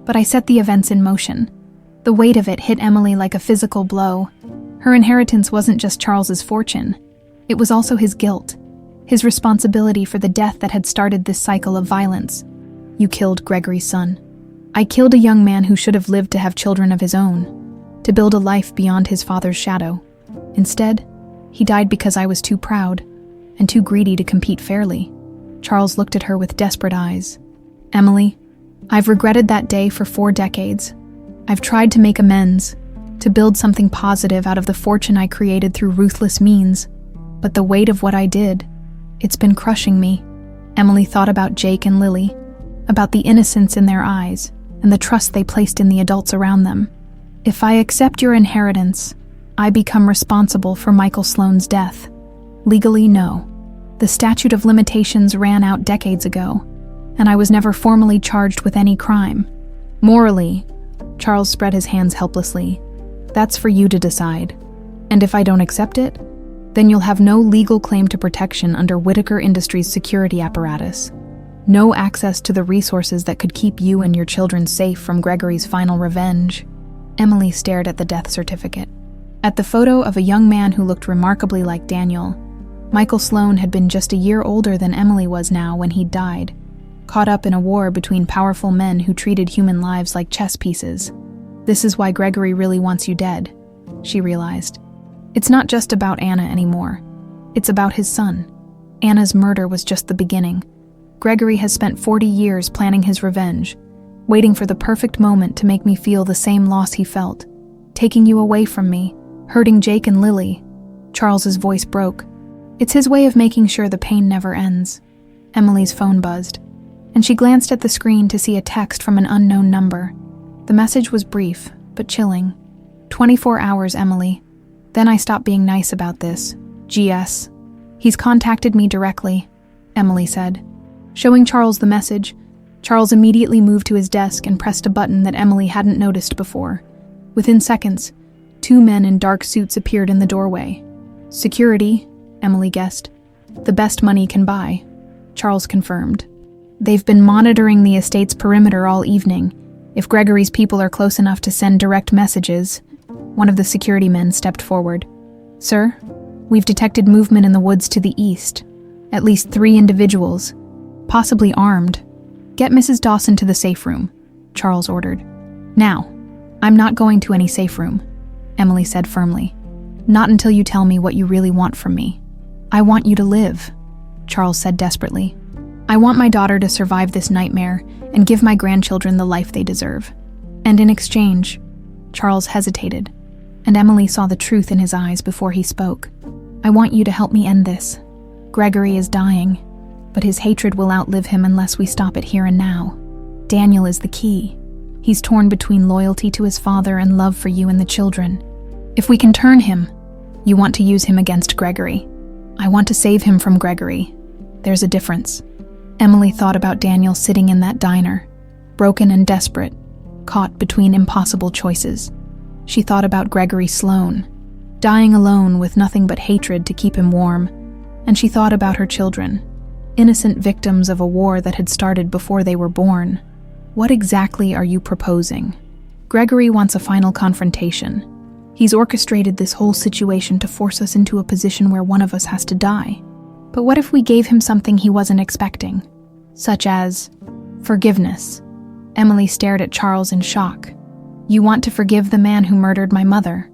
but I set the events in motion." The weight of it hit Emily like a physical blow. Her inheritance wasn't just Charles's fortune. It was also his guilt, his responsibility for the death that had started this cycle of violence. "You killed Gregory's son." "I killed a young man who should have lived to have children of his own, to build a life beyond his father's shadow. Instead, he died because I was too proud and too greedy to compete fairly." Charles looked at her with desperate eyes. "Emily, I've regretted that day for 4 decades. I've tried to make amends, to build something positive out of the fortune I created through ruthless means, but the weight of what I did, it's been crushing me." Emily thought about Jake and Lily, about the innocence in their eyes and the trust they placed in the adults around them. "If I accept your inheritance, I become responsible for Michael Sloan's death." "Legally, no. The statute of limitations ran out decades ago, and I was never formally charged with any crime. Morally," Charles spread his hands helplessly, "that's for you to decide. And if I don't accept it, then you'll have no legal claim to protection under Whitaker Industries' security apparatus. No access to the resources that could keep you and your children safe from Gregory's final revenge." Emily stared at the death certificate, at the photo of a young man who looked remarkably like Daniel. Michael Sloan had been just a year older than Emily was now when he died, caught up in a war between powerful men who treated human lives like chess pieces. This is why Gregory really wants you dead, she realized. It's not just about Anna anymore. It's about his son. Anna's murder was just the beginning. Gregory has spent 40 years planning his revenge, waiting for the perfect moment to make me feel the same loss he felt. Taking you away from me, hurting Jake and Lily. Charles's voice broke. It's his way of making sure the pain never ends. Emily's phone buzzed, and she glanced at the screen to see a text from an unknown number. The message was brief, but chilling. 24 hours, Emily. Then I stopped being nice about this. GS. He's contacted me directly, Emily said. Showing Charles the message, Charles immediately moved to his desk and pressed a button that Emily hadn't noticed before. Within seconds, 2 men in dark suits appeared in the doorway. Security, Emily guessed. The best money can buy, Charles confirmed. They've been monitoring the estate's perimeter all evening. If Gregory's people are close enough to send direct messages, one of the security men stepped forward. Sir, we've detected movement in the woods to the east. At least 3 individuals, possibly armed. Get Mrs. Dawson to the safe room, Charles ordered. Now, I'm not going to any safe room, Emily said firmly. Not until you tell me what you really want from me. I want you to live, Charles said desperately. I want my daughter to survive this nightmare and give my grandchildren the life they deserve. And in exchange, Charles hesitated, and Emily saw the truth in his eyes before he spoke. I want you to help me end this. Gregory is dying, but his hatred will outlive him unless we stop it here and now. Daniel is the key. He's torn between loyalty to his father and love for you and the children. If we can turn him, you want to use him against Gregory. I want to save him from Gregory. There's a difference. Emily thought about Daniel sitting in that diner, broken and desperate, caught between impossible choices. She thought about Gregory Sloan, dying alone with nothing but hatred to keep him warm, and she thought about her children, innocent victims of a war that had started before they were born. What exactly are you proposing? Gregory wants a final confrontation. He's orchestrated this whole situation to force us into a position where one of us has to die. But what if we gave him something he wasn't expecting? Such as forgiveness. Emily stared at Charles in shock. You want to forgive the man who murdered my mother?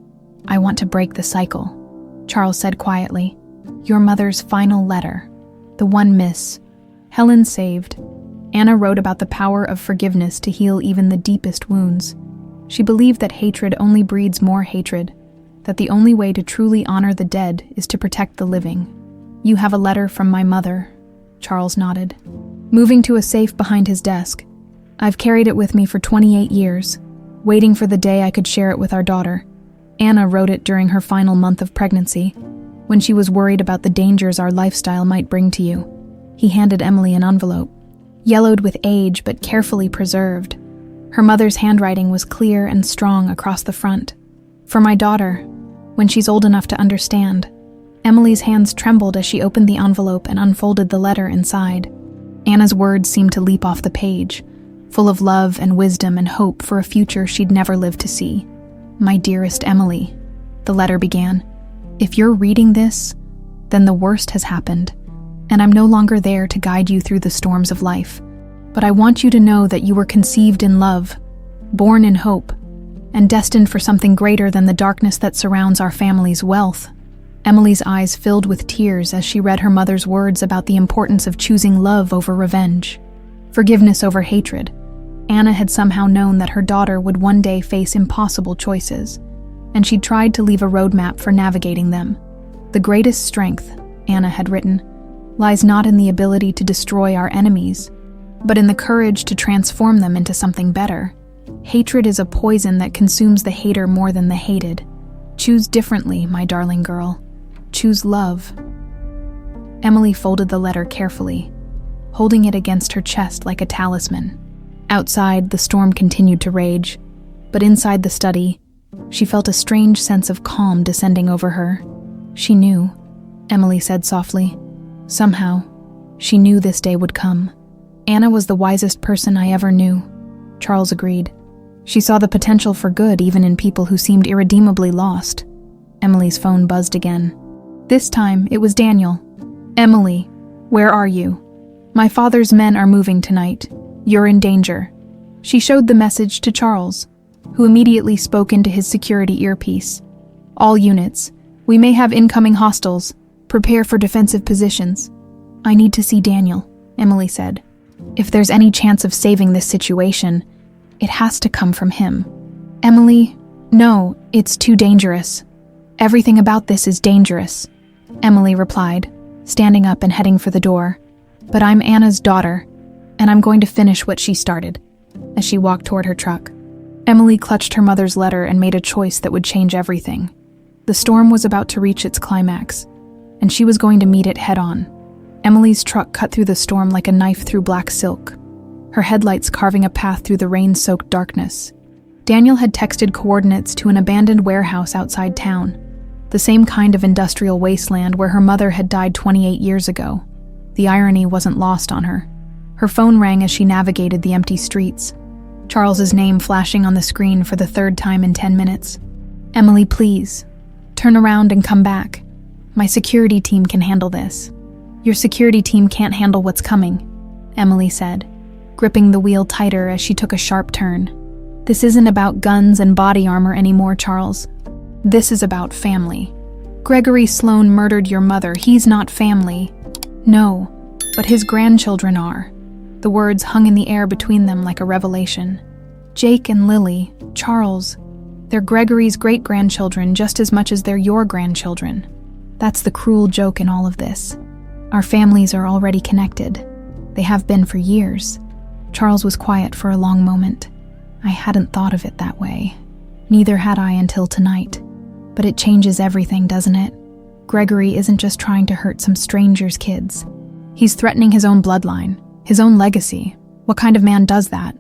I want to break the cycle, Charles said quietly. Your mother's final letter. The one Miss Helen saved. Anna wrote about the power of forgiveness to heal even the deepest wounds. She believed that hatred only breeds more hatred, that the only way to truly honor the dead is to protect the living. You have a letter from my mother, Charles nodded. Moving to a safe behind his desk, I've carried it with me for 28 years, waiting for the day I could share it with our daughter. Anna wrote it during her final month of pregnancy, when she was worried about the dangers our lifestyle might bring to you. He handed Emily an envelope, yellowed with age but carefully preserved. Her mother's handwriting was clear and strong across the front. For my daughter, when she's old enough to understand. Emily's hands trembled as she opened the envelope and unfolded the letter inside. Anna's words seemed to leap off the page, full of love and wisdom and hope for a future she'd never lived to see. My dearest Emily, the letter began. If you're reading this, then the worst has happened, and I'm no longer there to guide you through the storms of life. But I want you to know that you were conceived in love, born in hope, and destined for something greater than the darkness that surrounds our family's wealth. Emily's eyes filled with tears as she read her mother's words about the importance of choosing love over revenge, forgiveness over hatred. Anna had somehow known that her daughter would one day face impossible choices, and she'd tried to leave a roadmap for navigating them. The greatest strength, Anna had written, lies not in the ability to destroy our enemies, but in the courage to transform them into something better. Hatred is a poison that consumes the hater more than the hated. Choose differently, my darling girl. Choose love. Emily folded the letter carefully, holding it against her chest like a talisman. Outside, the storm continued to rage, but inside the study, she felt a strange sense of calm descending over her. She knew, Emily said softly. Somehow, she knew this day would come. Anna was the wisest person I ever knew, Charles agreed. She saw the potential for good even in people who seemed irredeemably lost. Emily's phone buzzed again. This time, it was Daniel. Emily, where are you? My father's men are moving tonight. You're in danger. She showed the message to Charles, who immediately spoke into his security earpiece. All units, we may have incoming hostiles. Prepare for defensive positions. I need to see Daniel, Emily said. If there's any chance of saving this situation, it has to come from him. Emily, no, it's too dangerous. Everything about this is dangerous, Emily replied, standing up and heading for the door. But I'm Anna's daughter, and I'm going to finish what she started, as she walked toward her truck. Emily clutched her mother's letter and made a choice that would change everything. The storm was about to reach its climax, and she was going to meet it head-on. Emily's truck cut through the storm like a knife through black silk, her headlights carving a path through the rain-soaked darkness. Daniel had texted coordinates to an abandoned warehouse outside town, the same kind of industrial wasteland where her mother had died 28 years ago. The irony wasn't lost on her. Her phone rang as she navigated the empty streets, Charles's name flashing on the screen for the third time in 10 minutes. Emily, please, turn around and come back. My security team can handle this. Your security team can't handle what's coming, Emily said, gripping the wheel tighter as she took a sharp turn. This isn't about guns and body armor anymore, Charles. This is about family. Gregory Sloan murdered your mother. He's not family. No, but his grandchildren are. The words hung in the air between them like a revelation. Jake and Lily, Charles, they're Gregory's great-grandchildren just as much as they're your grandchildren. That's the cruel joke in all of this. Our families are already connected. They have been for years. Charles was quiet for a long moment. I hadn't thought of it that way. Neither had I until tonight. But it changes everything, doesn't it? Gregory isn't just trying to hurt some stranger's kids. He's threatening his own bloodline, his own legacy. What kind of man does that?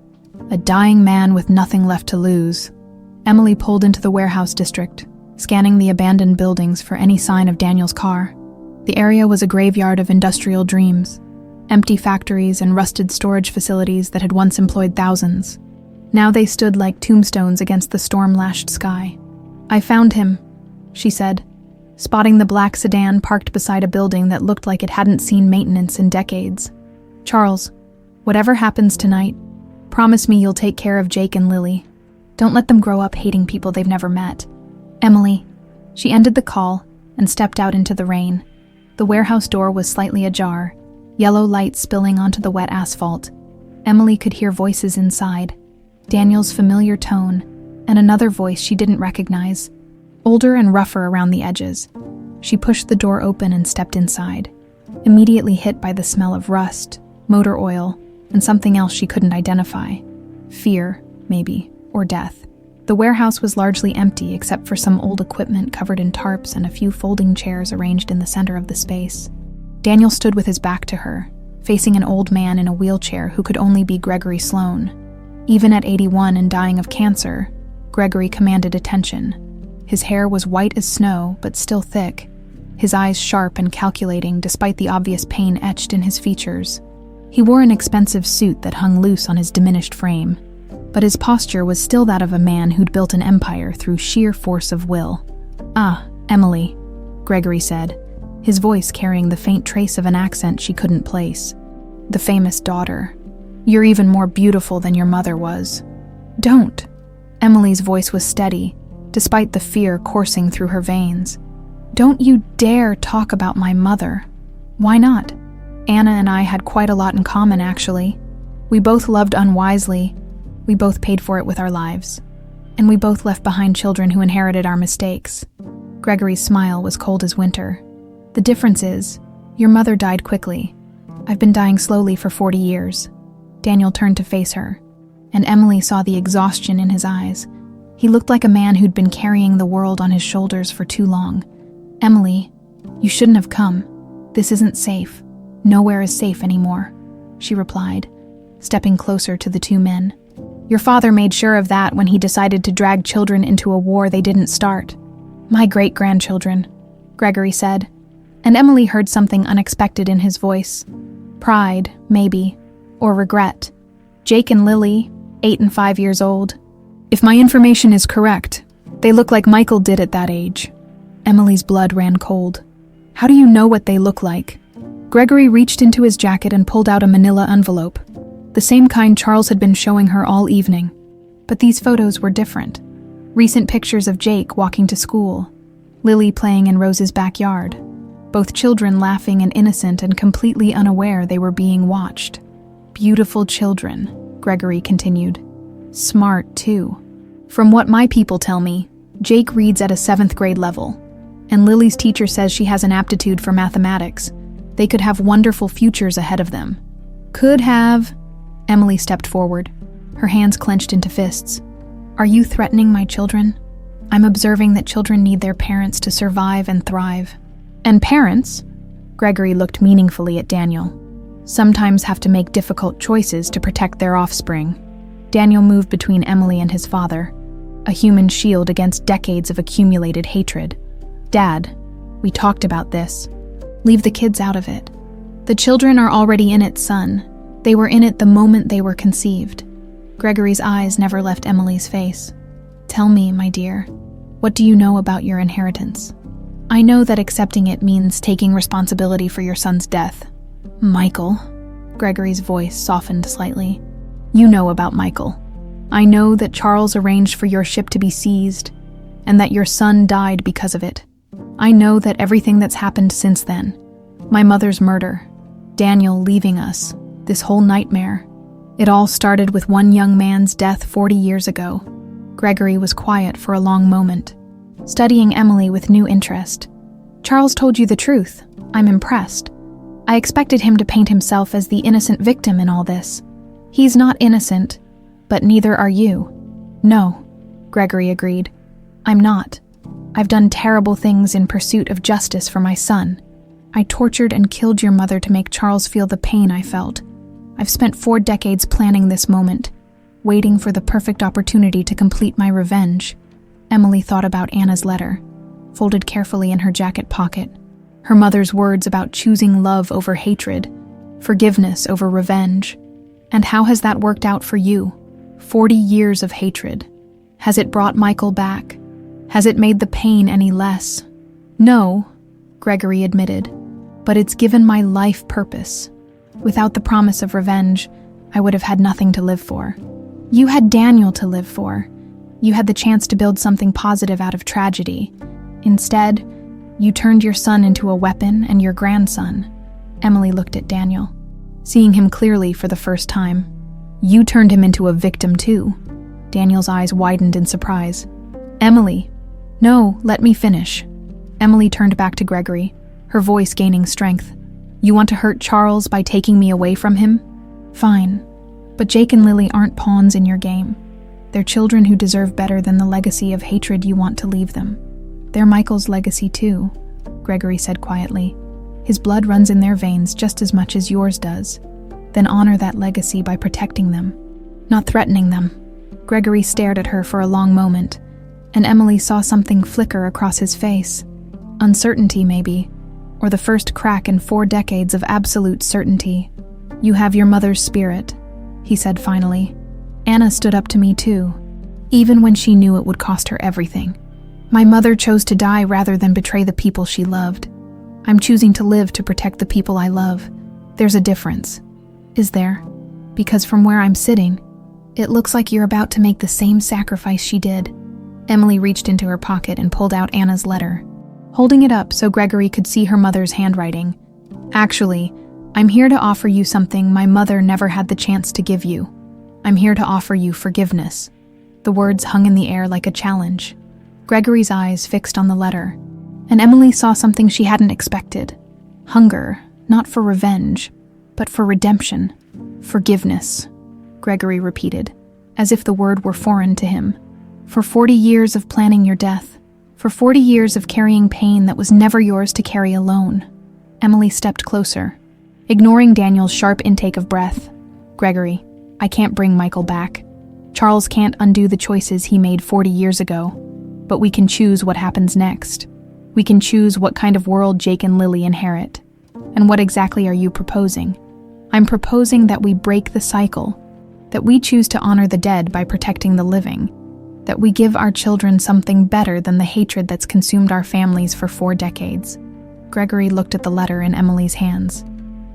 A dying man with nothing left to lose. Emily pulled into the warehouse district, scanning the abandoned buildings for any sign of Daniel's car. The area was a graveyard of industrial dreams, empty factories and rusted storage facilities that had once employed thousands. Now they stood like tombstones against the storm-lashed sky. I found him, she said, spotting the black sedan parked beside a building that looked like it hadn't seen maintenance in decades. Charles, whatever happens tonight, promise me you'll take care of Jake and Lily. Don't let them grow up hating people they've never met. Emily. She ended the call and stepped out into the rain. The warehouse door was slightly ajar, yellow light spilling onto the wet asphalt. Emily could hear voices inside. Daniel's familiar tone, and another voice she didn't recognize, older and rougher around the edges. She pushed the door open and stepped inside, immediately hit by the smell of rust, motor oil, and something else she couldn't identify. Fear, maybe, or death. The warehouse was largely empty except for some old equipment covered in tarps and a few folding chairs arranged in the center of the space. Daniel stood with his back to her, facing an old man in a wheelchair who could only be Gregory Sloan. Even at 81 and dying of cancer, Gregory commanded attention. His hair was white as snow, but still thick, his eyes sharp and calculating despite the obvious pain etched in his features. He wore an expensive suit that hung loose on his diminished frame, but his posture was still that of a man who'd built an empire through sheer force of will. Ah, Emily, Gregory said, his voice carrying the faint trace of an accent she couldn't place. The famous daughter. You're even more beautiful than your mother was. Don't. Emily's voice was steady, despite the fear coursing through her veins. Don't you dare talk about my mother. Why not? Anna and I had quite a lot in common, actually. We both loved unwisely. We both paid for it with our lives. And we both left behind children who inherited our mistakes. Gregory's smile was cold as winter. The difference is, your mother died quickly. I've been dying slowly for 40 years. Daniel turned to face her, and Emily saw the exhaustion in his eyes. He looked like a man who'd been carrying the world on his shoulders for too long. Emily, you shouldn't have come. This isn't safe. Nowhere is safe anymore, she replied, stepping closer to the two men. Your father made sure of that when he decided to drag children into a war they didn't start. My great-grandchildren, Gregory said, and Emily heard something unexpected in his voice. Pride, maybe, or regret. Jake and Lily, 8 and 5 years old. If my information is correct, they look like Michael did at that age. Emily's blood ran cold. How do you know what they look like? Gregory reached into his jacket and pulled out a manila envelope, the same kind Charles had been showing her all evening. But these photos were different. Recent pictures of Jake walking to school, Lily playing in Rose's backyard, both children laughing and innocent and completely unaware they were being watched. Beautiful children, Gregory continued. Smart, too. From what my people tell me, Jake reads at a 7th grade level, and Lily's teacher says she has an aptitude for mathematics. They could have wonderful futures ahead of them. Could have. Emily stepped forward, her hands clenched into fists. Are you threatening my children? I'm observing that children need their parents to survive and thrive. And parents, Gregory looked meaningfully at Daniel, sometimes have to make difficult choices to protect their offspring. Daniel moved between Emily and his father, a human shield against decades of accumulated hatred. Dad, we talked about this. Leave the kids out of it. The children are already in it, son. They were in it the moment they were conceived. Gregory's eyes never left Emily's face. Tell me, my dear, what do you know about your inheritance? I know that accepting it means taking responsibility for your son's death. Michael, Gregory's voice softened slightly. You know about Michael. I know that Charles arranged for your ship to be seized, and that your son died because of it. I know that everything that's happened since then, my mother's murder, Daniel leaving us, this whole nightmare, it all started with one young man's death 40 years ago. Gregory was quiet for a long moment, studying Emily with new interest. Charles told you the truth. I'm impressed. I expected him to paint himself as the innocent victim in all this. He's not innocent, but neither are you. No, Gregory agreed. I'm not. I've done terrible things in pursuit of justice for my son. I tortured and killed your mother to make Charles feel the pain I felt. I've spent 4 decades planning this moment, waiting for the perfect opportunity to complete my revenge. Emily thought about Anna's letter, folded carefully in her jacket pocket. Her mother's words about choosing love over hatred, forgiveness over revenge. And how has that worked out for you? 40 years of hatred. Has it brought Michael back? Has it made the pain any less? No, Gregory admitted, but it's given my life purpose. Without the promise of revenge, I would have had nothing to live for. You had Daniel to live for. You had the chance to build something positive out of tragedy. Instead, you turned your son into a weapon and your grandson. Emily looked at Daniel, seeing him clearly for the first time. You turned him into a victim too. Daniel's eyes widened in surprise. Emily, no, let me finish. Emily turned back to Gregory, her voice gaining strength. You want to hurt Charles by taking me away from him? Fine, but Jake and Lily aren't pawns in your game. They're children who deserve better than the legacy of hatred you want to leave them. They're Michael's legacy too, Gregory said quietly. His blood runs in their veins just as much as yours does. Then honor that legacy by protecting them, not threatening them. Gregory stared at her for a long moment, and Emily saw something flicker across his face. Uncertainty, maybe, or the first crack in 4 decades of absolute certainty. You have your mother's spirit, he said finally. Anna stood up to me too, even when she knew it would cost her everything. My mother chose to die rather than betray the people she loved. I'm choosing to live to protect the people I love. There's a difference. Is there? Because from where I'm sitting, it looks like you're about to make the same sacrifice she did. Emily reached into her pocket and pulled out Anna's letter, holding it up so Gregory could see her mother's handwriting. Actually, I'm here to offer you something my mother never had the chance to give you. I'm here to offer you forgiveness. The words hung in the air like a challenge. Gregory's eyes fixed on the letter, and Emily saw something she hadn't expected. Hunger, not for revenge, but for redemption. Forgiveness, Gregory repeated, as if the word were foreign to him. For 40 years of planning your death, for 40 years of carrying pain that was never yours to carry alone. Emily stepped closer, ignoring Daniel's sharp intake of breath. Gregory, I can't bring Michael back. Charles can't undo the choices he made 40 years ago, but we can choose what happens next. We can choose what kind of world Jake and Lily inherit. And what exactly are you proposing? I'm proposing that we break the cycle, that we choose to honor the dead by protecting the living, that we give our children something better than the hatred that's consumed our families for 4 decades. Gregory looked at the letter in Emily's hands.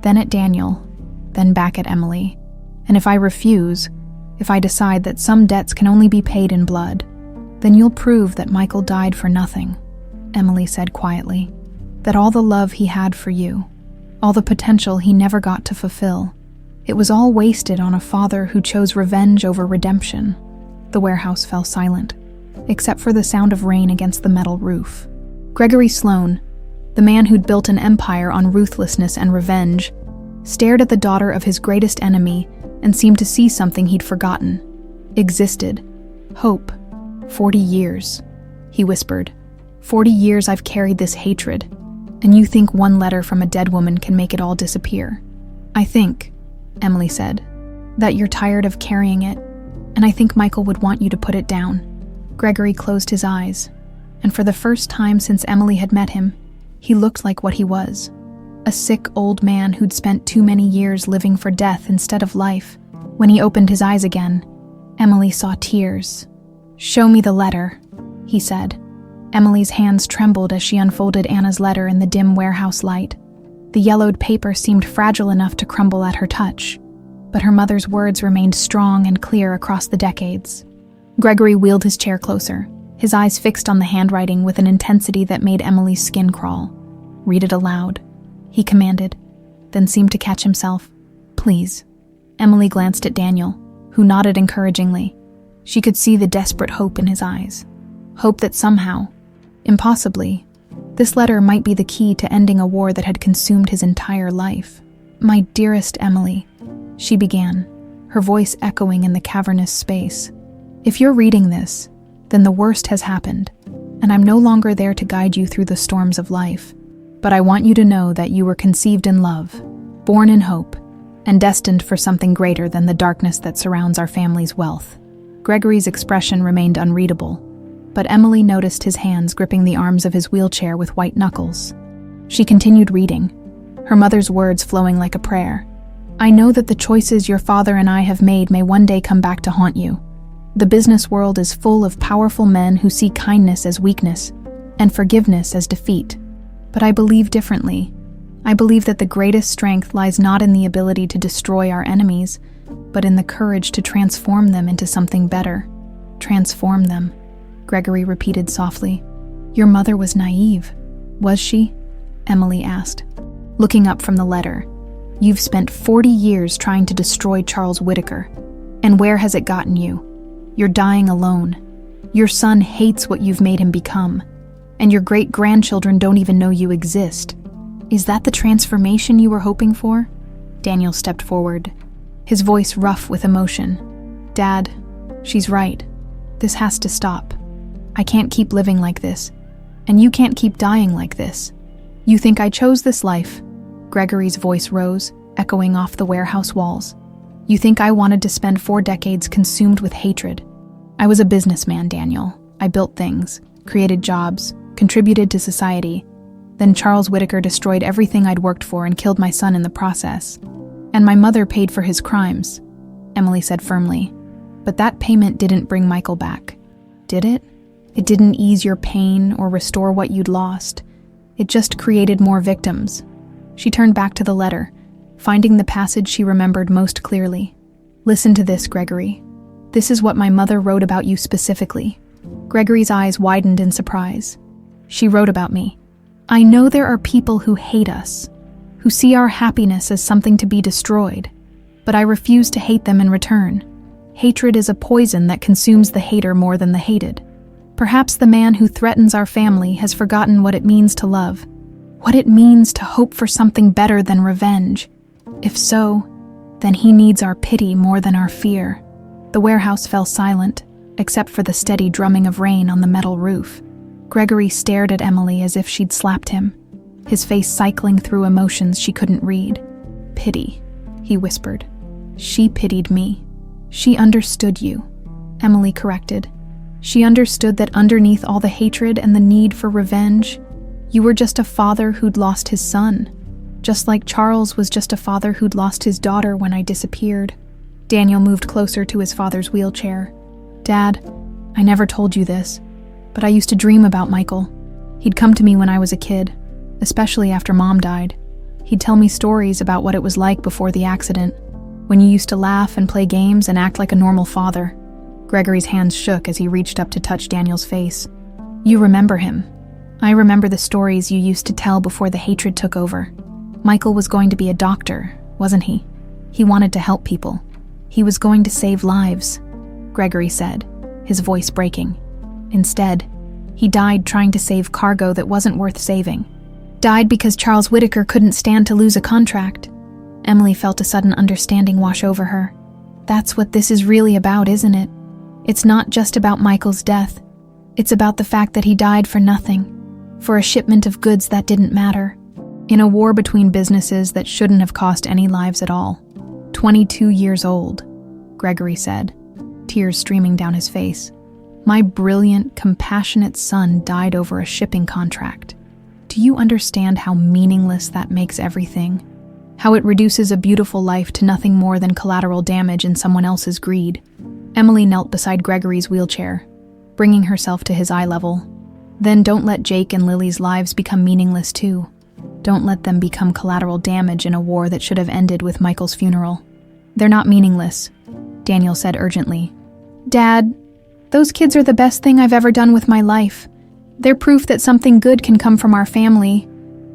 then at Daniel, then back at Emily. And if I refuse, if I decide that some debts can only be paid in blood, then you'll prove that Michael died for nothing, Emily said quietly. That all the love he had for you, all the potential he never got to fulfill, it was all wasted on a father who chose revenge over redemption. The warehouse fell silent, except for the sound of rain against the metal roof. Gregory Sloan, the man who'd built an empire on ruthlessness and revenge, stared at the daughter of his greatest enemy and seemed to see something he'd forgotten. Existed. Hope. 40 years, he whispered. 40 years I've carried this hatred, and you think one letter from a dead woman can make it all disappear? I think, Emily said, that you're tired of carrying it, and I think Michael would want you to put it down. Gregory closed his eyes, and for the first time since Emily had met him, he looked like what he was. A sick old man who'd spent too many years living for death instead of life. When he opened his eyes again, Emily saw tears. "Show me the letter," he said. Emily's hands trembled as she unfolded Anna's letter in the dim warehouse light. The yellowed paper seemed fragile enough to crumble at her touch, but her mother's words remained strong and clear across the decades. Gregory wheeled his chair closer, his eyes fixed on the handwriting with an intensity that made Emily's skin crawl. "Read it aloud," he commanded, then seemed to catch himself. "Please." Emily glanced at Daniel, who nodded encouragingly. She could see the desperate hope in his eyes. Hope that somehow, impossibly, this letter might be the key to ending a war that had consumed his entire life. "My dearest Emily," she began, her voice echoing in the cavernous space. "If you're reading this, then the worst has happened, and I'm no longer there to guide you through the storms of life. But I want you to know that you were conceived in love, born in hope, and destined for something greater than the darkness that surrounds our family's wealth." Gregory's expression remained unreadable, but Emily noticed his hands gripping the arms of his wheelchair with white knuckles. She continued reading, her mother's words flowing like a prayer. "I know that the choices your father and I have made may one day come back to haunt you. The business world is full of powerful men who see kindness as weakness and forgiveness as defeat. But I believe differently. I believe that the greatest strength lies not in the ability to destroy our enemies, but in the courage to transform them into something better. Transform them," Gregory repeated softly. "Your mother was naive, was she?" Emily asked, looking up from the letter. "You've spent 40 years trying to destroy Charles Whitaker, and where has it gotten you? You're dying alone. Your son hates what you've made him become, and your great-grandchildren don't even know you exist. Is that the transformation you were hoping for?" Daniel stepped forward, his voice rough with emotion. "Dad, she's right. This has to stop. I can't keep living like this, and you can't keep dying like this. You think I chose this life?" Gregory's voice rose, echoing off the warehouse walls. "You think I wanted to spend 4 decades consumed with hatred? I was a businessman, Daniel. I built things, created jobs, contributed to society. Then Charles Whitaker destroyed everything I'd worked for and killed my son in the process. And my mother paid for his crimes," Emily said firmly. "But that payment didn't bring Michael back. Did it? It didn't ease your pain or restore what you'd lost. It just created more victims." She turned back to the letter, finding the passage she remembered most clearly. "Listen to this, Gregory. This is what my mother wrote about you specifically." Gregory's eyes widened in surprise. She wrote about me. "I know there are people who hate us, who see our happiness as something to be destroyed, but I refuse to hate them in return. Hatred is a poison that consumes the hater more than the hated. Perhaps the man who threatens our family has forgotten what it means to love, what it means to hope for something better than revenge. If so, then he needs our pity more than our fear." The warehouse fell silent, except for the steady drumming of rain on the metal roof. Gregory stared at Emily as if she'd slapped him, his face cycling through emotions she couldn't read. "Pity," he whispered. "She pitied me. She understood you," Emily corrected. "She understood that underneath all the hatred and the need for revenge, you were just a father who'd lost his son, just like Charles was just a father who'd lost his daughter when I disappeared." Daniel moved closer to his father's wheelchair. "Dad, I never told you this, but I used to dream about Michael. He'd come to me when I was a kid, especially after Mom died. He'd tell me stories about what it was like before the accident, when you used to laugh and play games and act like a normal father. Gregory's hands shook as he reached up to touch Daniel's face. You remember him. I remember the stories you used to tell before the hatred took over. Michael was going to be a doctor, wasn't he? He wanted to help people. He was going to save lives, Gregory said, his voice breaking. Instead, he died trying to save cargo that wasn't worth saving. Died because Charles Whitaker couldn't stand to lose a contract. Emily felt a sudden understanding wash over her. That's what this is really about, isn't it? It's not just about Michael's death. It's about the fact that he died for nothing, for a shipment of goods that didn't matter, in a war between businesses that shouldn't have cost any lives at all. 22 years old, Gregory said, tears streaming down his face. My brilliant, compassionate son died over a shipping contract. Do you understand how meaningless that makes everything? How it reduces a beautiful life to nothing more than collateral damage in someone else's greed? Emily knelt beside Gregory's wheelchair, bringing herself to his eye level. Then don't let Jake and Lily's lives become meaningless too. Don't let them become collateral damage in a war that should have ended with Michael's funeral. They're not meaningless, Daniel said urgently. Dad, those kids are the best thing I've ever done with my life. They're proof that something good can come from our family,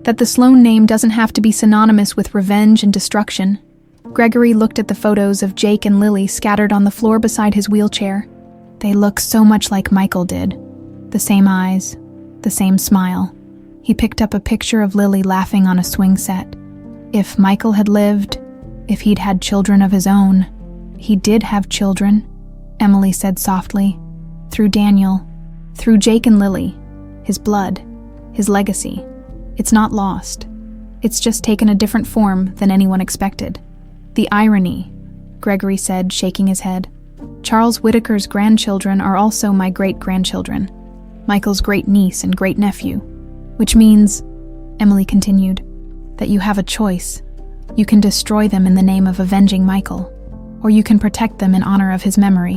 that the Sloan name doesn't have to be synonymous with revenge and destruction. Gregory looked at the photos of Jake and Lily scattered on the floor beside his wheelchair. They look so much like Michael did. The same eyes, the same smile. He picked up a picture of Lily laughing on a swing set. If Michael had lived, if he'd had children of his own. He did have children, Emily said softly. Through Daniel, through Jake and Lily. His blood, his legacy. It's not lost. It's just taken a different form than anyone expected. The irony, Gregory said, shaking his head. Charles Whitaker's grandchildren are also my great-grandchildren, Michael's great-niece and great-nephew, which means, Emily continued, that you have a choice. You can destroy them in the name of avenging Michael, or you can protect them in honor of his memory.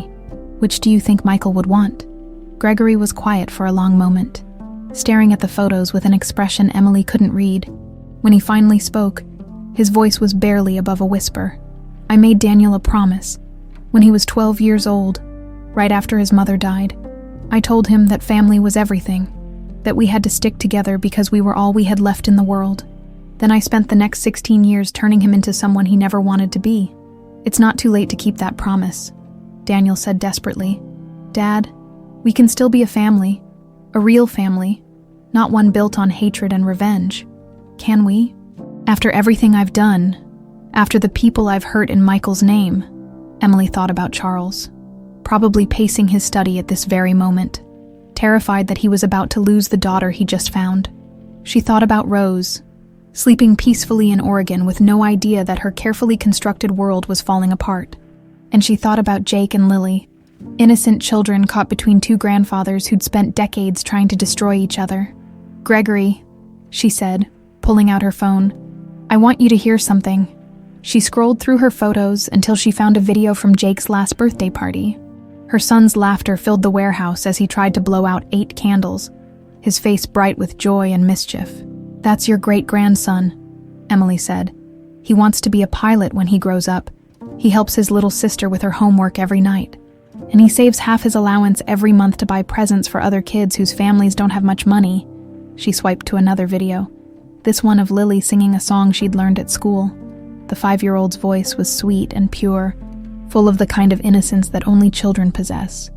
Which do you think Michael would want? Gregory was quiet for a long moment, staring at the photos with an expression Emily couldn't read. When he finally spoke, his voice was barely above a whisper. I made Daniel a promise. When he was 12 years old, right after his mother died, I told him that family was everything, that we had to stick together because we were all we had left in the world. Then I spent the next 16 years turning him into someone he never wanted to be. It's not too late to keep that promise, Daniel said desperately. Dad, we can still be a family, a real family, not one built on hatred and revenge. Can we? After everything I've done, after the people I've hurt in Michael's name, Emily thought about Charles, probably pacing his study at this very moment, terrified that he was about to lose the daughter he just found. She thought about Rose, sleeping peacefully in Oregon with no idea that her carefully constructed world was falling apart. And she thought about Jake and Lily, innocent children caught between two grandfathers who'd spent decades trying to destroy each other. Gregory, she said, pulling out her phone, I want you to hear something. She scrolled through her photos until she found a video from Jake's last birthday party. Her son's laughter filled the warehouse as he tried to blow out 8 candles, his face bright with joy and mischief. That's your great-grandson, Emily said. He wants to be a pilot when he grows up. He helps his little sister with her homework every night. And he saves half his allowance every month to buy presents for other kids whose families don't have much money. She swiped to another video, this one of Lily singing a song she'd learned at school. The 5-year-old's voice was sweet and pure, full of the kind of innocence that only children possess.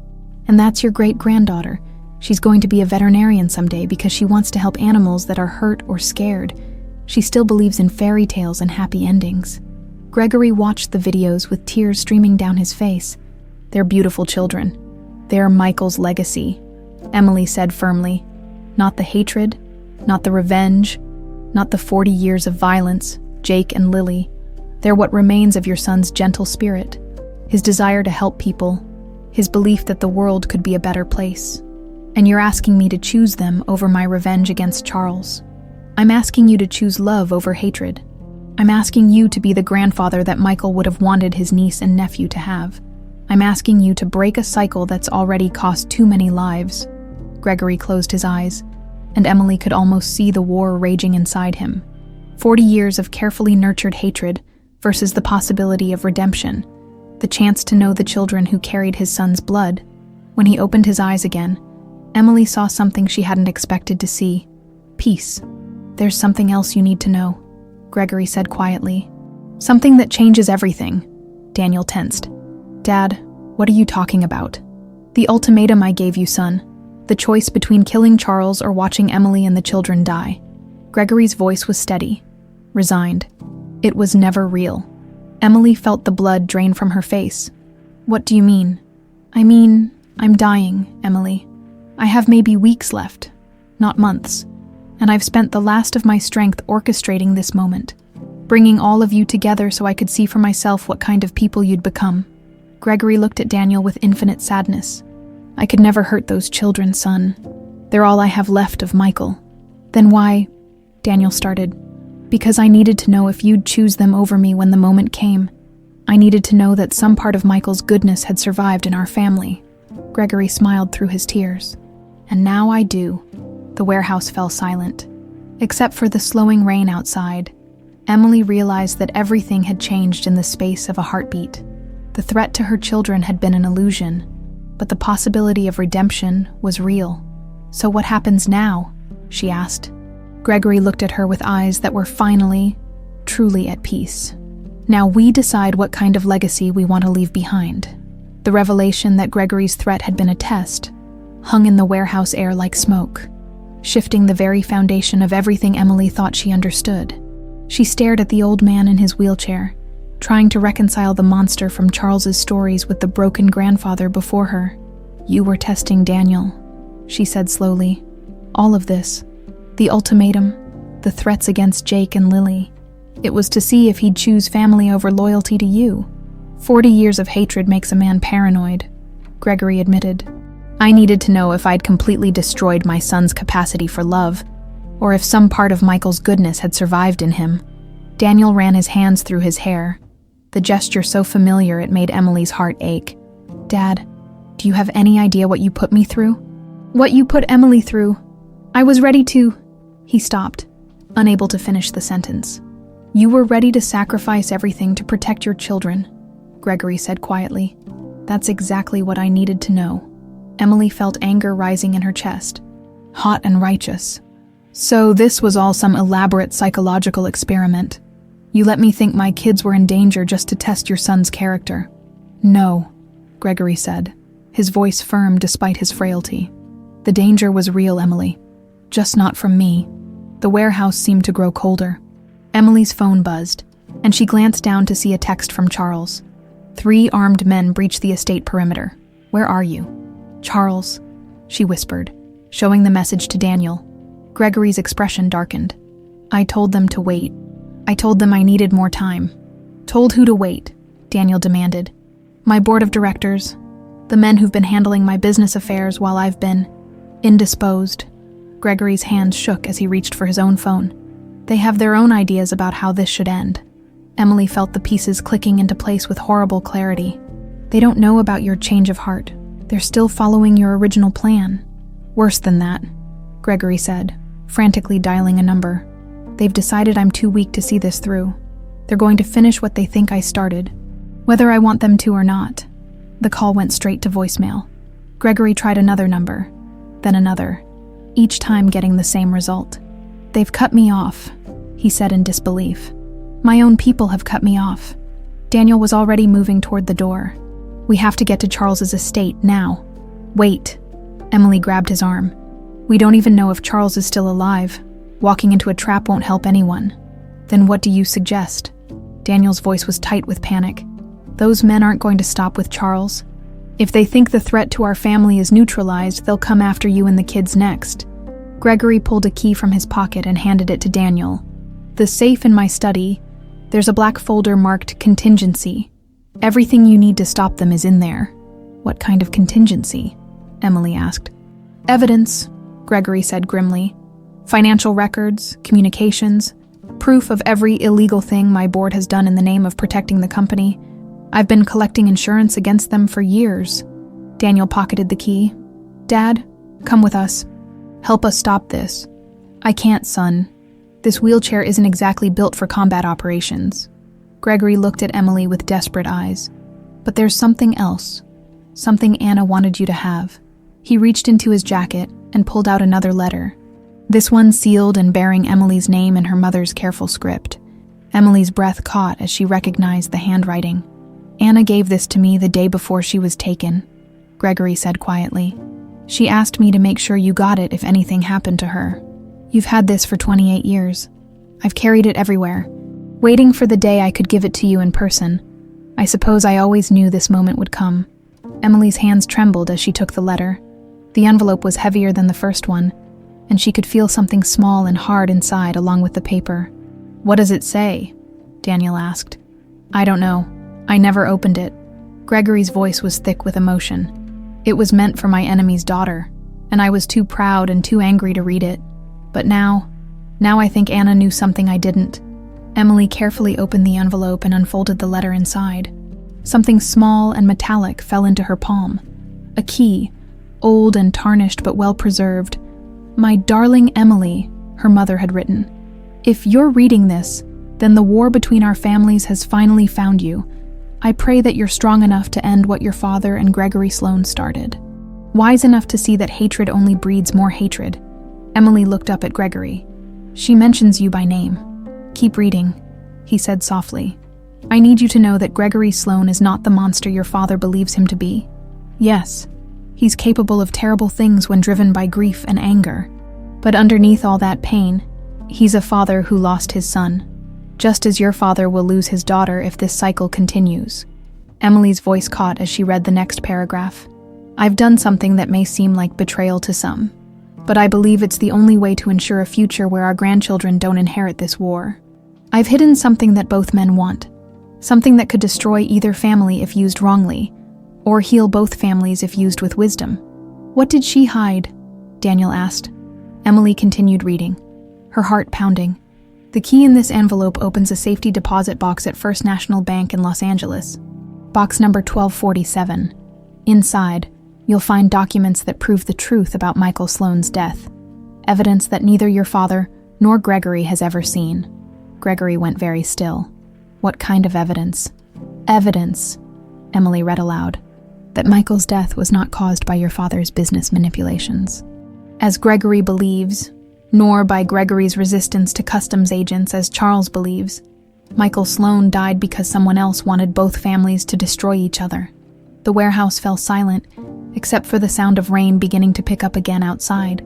And that's your great-granddaughter. She's going to be a veterinarian someday because she wants to help animals that are hurt or scared. She still believes in fairy tales and happy endings. Gregory watched the videos with tears streaming down his face. They're beautiful children. They're Michael's legacy, Emily said firmly. Not the hatred, not the revenge, not the 40 years of violence, Jake and Lily. They're what remains of your son's gentle spirit, his desire to help people, his belief that the world could be a better place. And you're asking me to choose them over my revenge against Charles. I'm asking you to choose love over hatred. I'm asking you to be the grandfather that Michael would have wanted his niece and nephew to have. I'm asking you to break a cycle that's already cost too many lives. Gregory closed his eyes, and Emily could almost see the war raging inside him. 40 years of carefully nurtured hatred versus the possibility of redemption, the chance to know the children who carried his son's blood. When he opened his eyes again, Emily saw something she hadn't expected to see. Peace. There's something else you need to know, Gregory said quietly. Something that changes everything. Daniel tensed. Dad, what are you talking about? The ultimatum I gave you, son. The choice between killing Charles or watching Emily and the children die. Gregory's voice was steady, resigned. It was never real. Emily felt the blood drain from her face. What do you mean? I mean, I'm dying, Emily. I have maybe weeks left, not months. And I've spent the last of my strength orchestrating this moment, bringing all of you together so I could see for myself what kind of people you'd become. Gregory looked at Daniel with infinite sadness. I could never hurt those children, son. They're all I have left of Michael. Then why? Daniel started. Because I needed to know if you'd choose them over me when the moment came. I needed to know that some part of Michael's goodness had survived in our family. Gregory smiled through his tears. And now I do. The warehouse fell silent. Except for the slowing rain outside, Emily realized that everything had changed in the space of a heartbeat. The threat to her children had been an illusion, but the possibility of redemption was real. So what happens now? She asked. Gregory looked at her with eyes that were finally, truly at peace. Now we decide what kind of legacy we want to leave behind. The revelation that Gregory's threat had been a test hung in the warehouse air like smoke, shifting the very foundation of everything Emily thought she understood. She stared at the old man in his wheelchair, trying to reconcile the monster from Charles's stories with the broken grandfather before her. You were testing Daniel, she said slowly. All of this, the ultimatum, the threats against Jake and Lily, it was to see if he'd choose family over loyalty to you. 40 years of hatred makes a man paranoid, Gregory admitted. I needed to know if I'd completely destroyed my son's capacity for love, or if some part of Michael's goodness had survived in him. Daniel ran his hands through his hair, the gesture so familiar it made Emily's heart ache. Dad, do you have any idea what you put me through? What you put Emily through? I was ready to... He stopped, unable to finish the sentence. You were ready to sacrifice everything to protect your children, Gregory said quietly. That's exactly what I needed to know. Emily felt anger rising in her chest, hot and righteous. So this was all some elaborate psychological experiment. You let me think my kids were in danger just to test your son's character. No, Gregory said, his voice firm despite his frailty. The danger was real, Emily. Just not from me. The warehouse seemed to grow colder. Emily's phone buzzed, and she glanced down to see a text from Charles. 3 armed men breached the estate perimeter. Where are you? Charles, she whispered, showing the message to Daniel. Gregory's expression darkened. I told them to wait. I told them I needed more time. Told who to wait? Daniel demanded. My board of directors, the men who've been handling my business affairs while I've been indisposed. Gregory's hands shook as he reached for his own phone. They have their own ideas about how this should end. Emily felt the pieces clicking into place with horrible clarity. They don't know about your change of heart. They're still following your original plan. Worse than that, Gregory said, frantically dialing a number. They've decided I'm too weak to see this through. They're going to finish what they think I started, whether I want them to or not. The call went straight to voicemail. Gregory tried another number, then another, each time getting the same result. They've cut me off, he said in disbelief. My own people have cut me off. Daniel was already moving toward the door. We have to get to Charles's estate now. Wait. Emily grabbed his arm. We don't even know if Charles is still alive. Walking into a trap won't help anyone. Then what do you suggest? Daniel's voice was tight with panic. Those men aren't going to stop with Charles. If they think the threat to our family is neutralized, they'll come after you and the kids next. Gregory pulled a key from his pocket and handed it to Daniel. The safe in my study, there's a black folder marked contingency. Everything you need to stop them is in there. What kind of contingency? Emily asked. Evidence, Gregory said grimly. Financial records, communications, proof of every illegal thing my board has done in the name of protecting the company. I've been collecting insurance against them for years. Daniel pocketed the key. Dad, come with us. Help us stop this. I can't, son. This wheelchair isn't exactly built for combat operations." Gregory looked at Emily with desperate eyes. "But there's something else. Something Anna wanted you to have." He reached into his jacket and pulled out another letter. This one sealed and bearing Emily's name in her mother's careful script. Emily's breath caught as she recognized the handwriting. "Anna gave this to me the day before she was taken," Gregory said quietly. "She asked me to make sure you got it if anything happened to her. You've had this for 28 years. I've carried it everywhere, waiting for the day I could give it to you in person. I suppose I always knew this moment would come." Emily's hands trembled as she took the letter. The envelope was heavier than the first one, and she could feel something small and hard inside along with the paper. "What does it say?" Daniel asked. "I don't know. I never opened it." Gregory's voice was thick with emotion. "It was meant for my enemy's daughter, and I was too proud and too angry to read it. But now I think Anna knew something I didn't." Emily carefully opened the envelope and unfolded the letter inside. Something small and metallic fell into her palm. A key, old and tarnished but well preserved. "My darling Emily," her mother had written. "If you're reading this, then the war between our families has finally found you. I pray that you're strong enough to end what your father and Gregory Sloan started. Wise enough to see that hatred only breeds more hatred." Emily looked up at Gregory. "She mentions you by name. Keep reading," he said softly. "I need you to know that Gregory Sloan is not the monster your father believes him to be. Yes, he's capable of terrible things when driven by grief and anger. But underneath all that pain, he's a father who lost his son, just as your father will lose his daughter if this cycle continues." Emily's voice caught as she read the next paragraph. "I've done something that may seem like betrayal to some, but I believe it's the only way to ensure a future where our grandchildren don't inherit this war. I've hidden something that both men want, something that could destroy either family if used wrongly, or heal both families if used with wisdom." "What did she hide?" Daniel asked. Emily continued reading, her heart pounding. "The key in this envelope opens a safety deposit box at First National Bank in Los Angeles. Box number 1247. Inside, you'll find documents that prove the truth about Michael Sloan's death. Evidence that neither your father nor Gregory has ever seen." Gregory went very still. "What kind of evidence?" "Evidence," Emily read aloud, "that Michael's death was not caused by your father's business manipulations, as Gregory believes, nor by Gregory's resistance to customs agents as Charles believes. Michael Sloan died because someone else wanted both families to destroy each other." The warehouse fell silent, except for the sound of rain beginning to pick up again outside.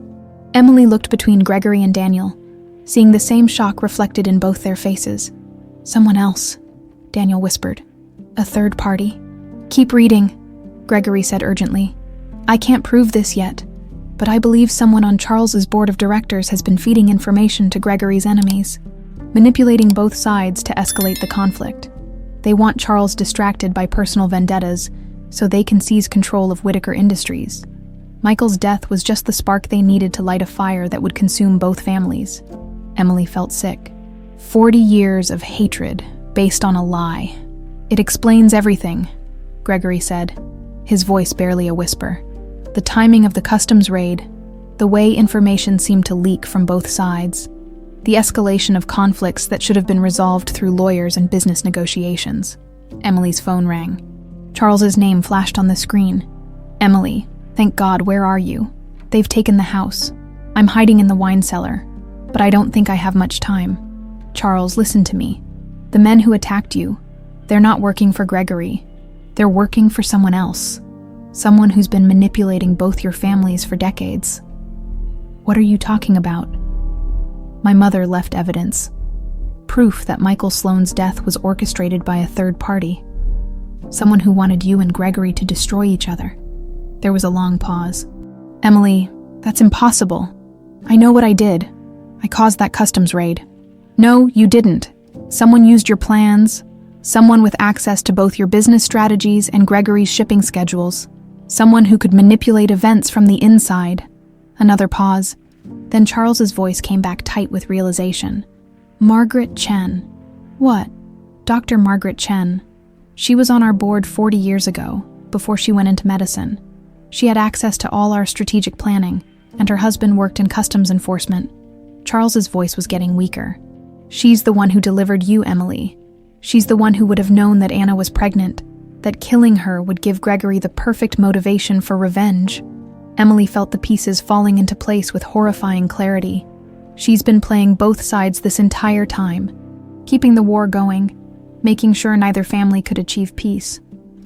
Emily looked between Gregory and Daniel, seeing the same shock reflected in both their faces. "Someone else," Daniel whispered. "A third party." "Keep reading," Gregory said urgently. "I can't prove this yet, but I believe someone on Charles's board of directors has been feeding information to Gregory's enemies, manipulating both sides to escalate the conflict. They want Charles distracted by personal vendettas so they can seize control of Whitaker Industries. Michael's death was just the spark they needed to light a fire that would consume both families." Emily felt sick. 40 years of hatred based on a lie. "It explains everything," Gregory said, his voice barely a whisper. "The timing of the customs raid, the way information seemed to leak from both sides, the escalation of conflicts that should have been resolved through lawyers and business negotiations." Emily's phone rang. Charles's name flashed on the screen. "Emily, thank God, where are you? They've taken the house. I'm hiding in the wine cellar, but I don't think I have much time. Charles, listen to me. The men who attacked you, they're not working for Gregory. They're working for someone else. Someone who's been manipulating both your families for decades." "What are you talking about?" "My mother left evidence. Proof that Michael Sloan's death was orchestrated by a third party. Someone who wanted you and Gregory to destroy each other." There was a long pause. "Emily, that's impossible. I know what I did. I caused that customs raid." "No, you didn't. Someone used your plans. Someone with access to both your business strategies and Gregory's shipping schedules. Someone who could manipulate events from the inside." Another pause. Then Charles's voice came back tight with realization. "Margaret Chen." "What?" "Dr. Margaret Chen. She was on our board 40 years ago, before she went into medicine. She had access to all our strategic planning, and her husband worked in customs enforcement. Charles's voice was getting weaker. "She's the one who delivered you, Emily. She's the one who would have known that Anna was pregnant, that killing her would give Gregory the perfect motivation for revenge." Emily felt the pieces falling into place with horrifying clarity. She's been playing both sides this entire time, keeping the war going, making sure neither family could achieve peace.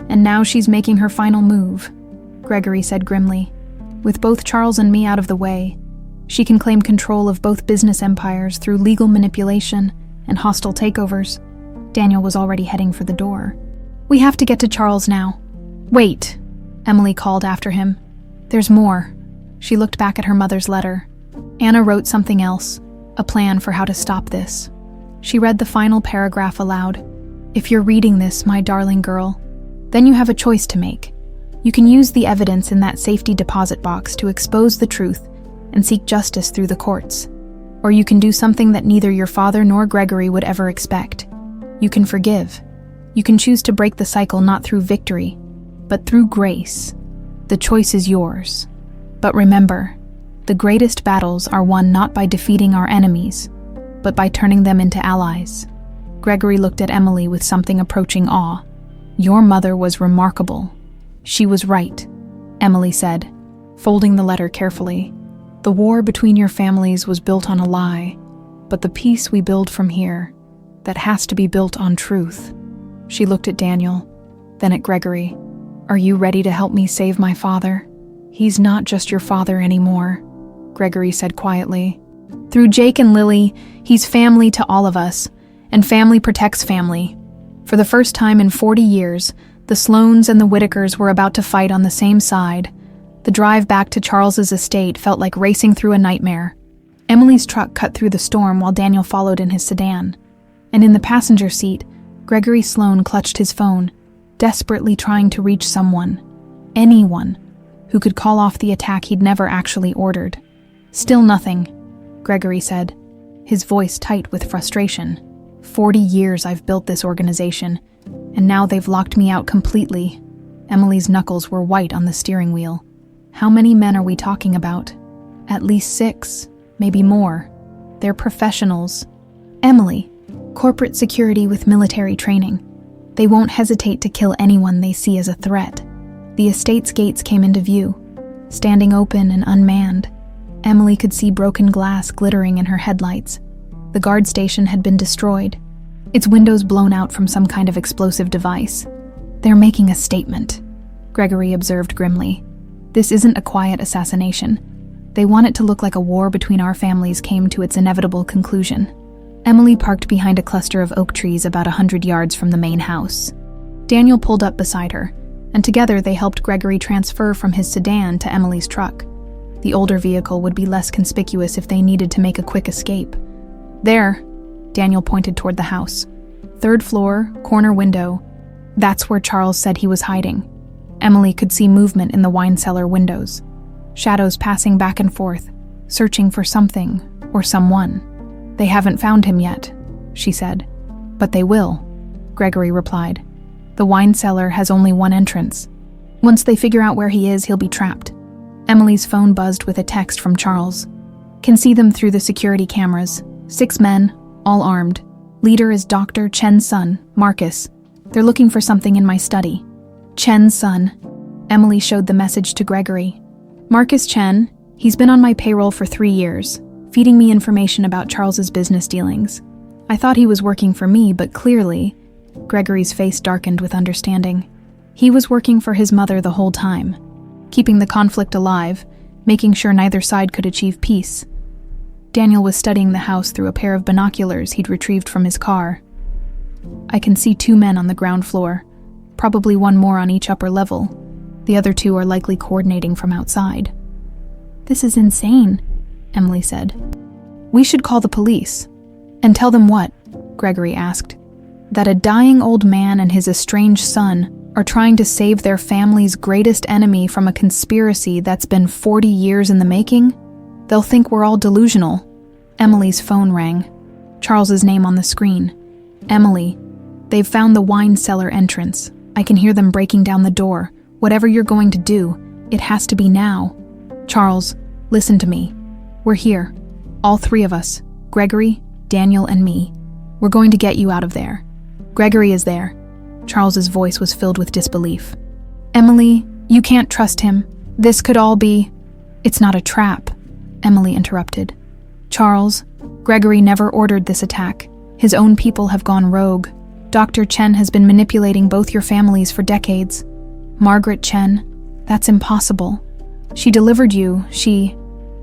And now she's making her final move, Gregory said grimly. "With both Charles and me out of the way, she can claim control of both business empires through legal manipulation and hostile takeovers." Daniel was already heading for the door. "We have to get to Charles now." "Wait," Emily called after him. "There's more." She looked back at her mother's letter. Anna wrote something else, a plan for how to stop this. She read the final paragraph aloud. "If you're reading this, my darling girl, then you have a choice to make. You can use the evidence in that safety deposit box to expose the truth and seek justice through the courts. Or you can do something that neither your father nor Gregory would ever expect. You can forgive. You can choose to break the cycle not through victory, but through grace. The choice is yours. But remember, the greatest battles are won not by defeating our enemies, but by turning them into allies." Gregory looked at Emily with something approaching awe. "Your mother was remarkable. She was right," Emily said, folding the letter carefully. "The war between your families was built on a lie, but the peace we build from here, that has to be built on truth." She looked at Daniel, then at Gregory. "Are you ready to help me save my father? He's not just your father anymore," Gregory said quietly. "Through Jake and Lily, he's family to all of us, and family protects family." For the first time in 40 years, the Sloans and the Whitakers were about to fight on the same side. The drive back to Charles's estate felt like racing through a nightmare. Emily's truck cut through the storm while Daniel followed in his sedan. And in the passenger seat, Gregory Sloan clutched his phone, desperately trying to reach someone, anyone, who could call off the attack he'd never actually ordered. "Still nothing," Gregory said, his voice tight with frustration. 40 years I've built this organization, and now they've locked me out completely." Emily's knuckles were white on the steering wheel. "How many men are we talking about?" "At least 6, maybe more. They're professionals. Emily, corporate security with military training. They won't hesitate to kill anyone they see as a threat." The estate's gates came into view, standing open and unmanned. Emily could see broken glass glittering in her headlights. The guard station had been destroyed, its windows blown out from some kind of explosive device. "They're making a statement," Gregory observed grimly. "This isn't a quiet assassination. They want it to look like a war between our families came to its inevitable conclusion." Emily parked behind a cluster of oak trees about 100 yards from the main house. Daniel pulled up beside her, and together they helped Gregory transfer from his sedan to Emily's truck. The older vehicle would be less conspicuous if they needed to make a quick escape. "There," Daniel pointed toward the house. "3rd floor, corner window. That's where Charles said he was hiding." Emily could see movement in the wine cellar windows, shadows passing back and forth, searching for something or someone. "They haven't found him yet," she said. "But they will," Gregory replied. "The wine cellar has only one entrance. Once they figure out where he is, he'll be trapped." Emily's phone buzzed with a text from Charles. "Can see them through the security cameras. 6 men, all armed. Leader is Dr. Chen's son, Marcus. They're looking for something in my study." "Chen's son." Emily showed the message to Gregory. "Marcus Chen, he's been on my payroll for 3 years, feeding me information about Charles's business dealings. I thought he was working for me, but clearly," Gregory's face darkened with understanding, "he was working for his mother the whole time, keeping the conflict alive, making sure neither side could achieve peace." Daniel was studying the house through a pair of binoculars he'd retrieved from his car. "I can see 2 men on the ground floor, probably one more on each upper level. The other 2 are likely coordinating from outside." "This is insane," Emily said. "We should call the police." "And tell them what?" Gregory asked. "That a dying old man and his estranged son are trying to save their family's greatest enemy from a conspiracy that's been 40 years in the making? They'll think we're all delusional." Emily's phone rang. Charles's name on the screen. "Emily, they've found the wine cellar entrance. I can hear them breaking down the door. Whatever you're going to do, it has to be now. Charles, listen to me. We're here. All three of us, Gregory, Daniel, and me. We're going to get you out of there. Gregory is there. Charles's voice was filled with disbelief. Emily, you can't trust him. This could all be... It's not a trap, Emily interrupted. Charles, Gregory never ordered this attack. His own people have gone rogue. Dr. Chen has been manipulating both your families for decades. Margaret Chen, that's impossible. She delivered you,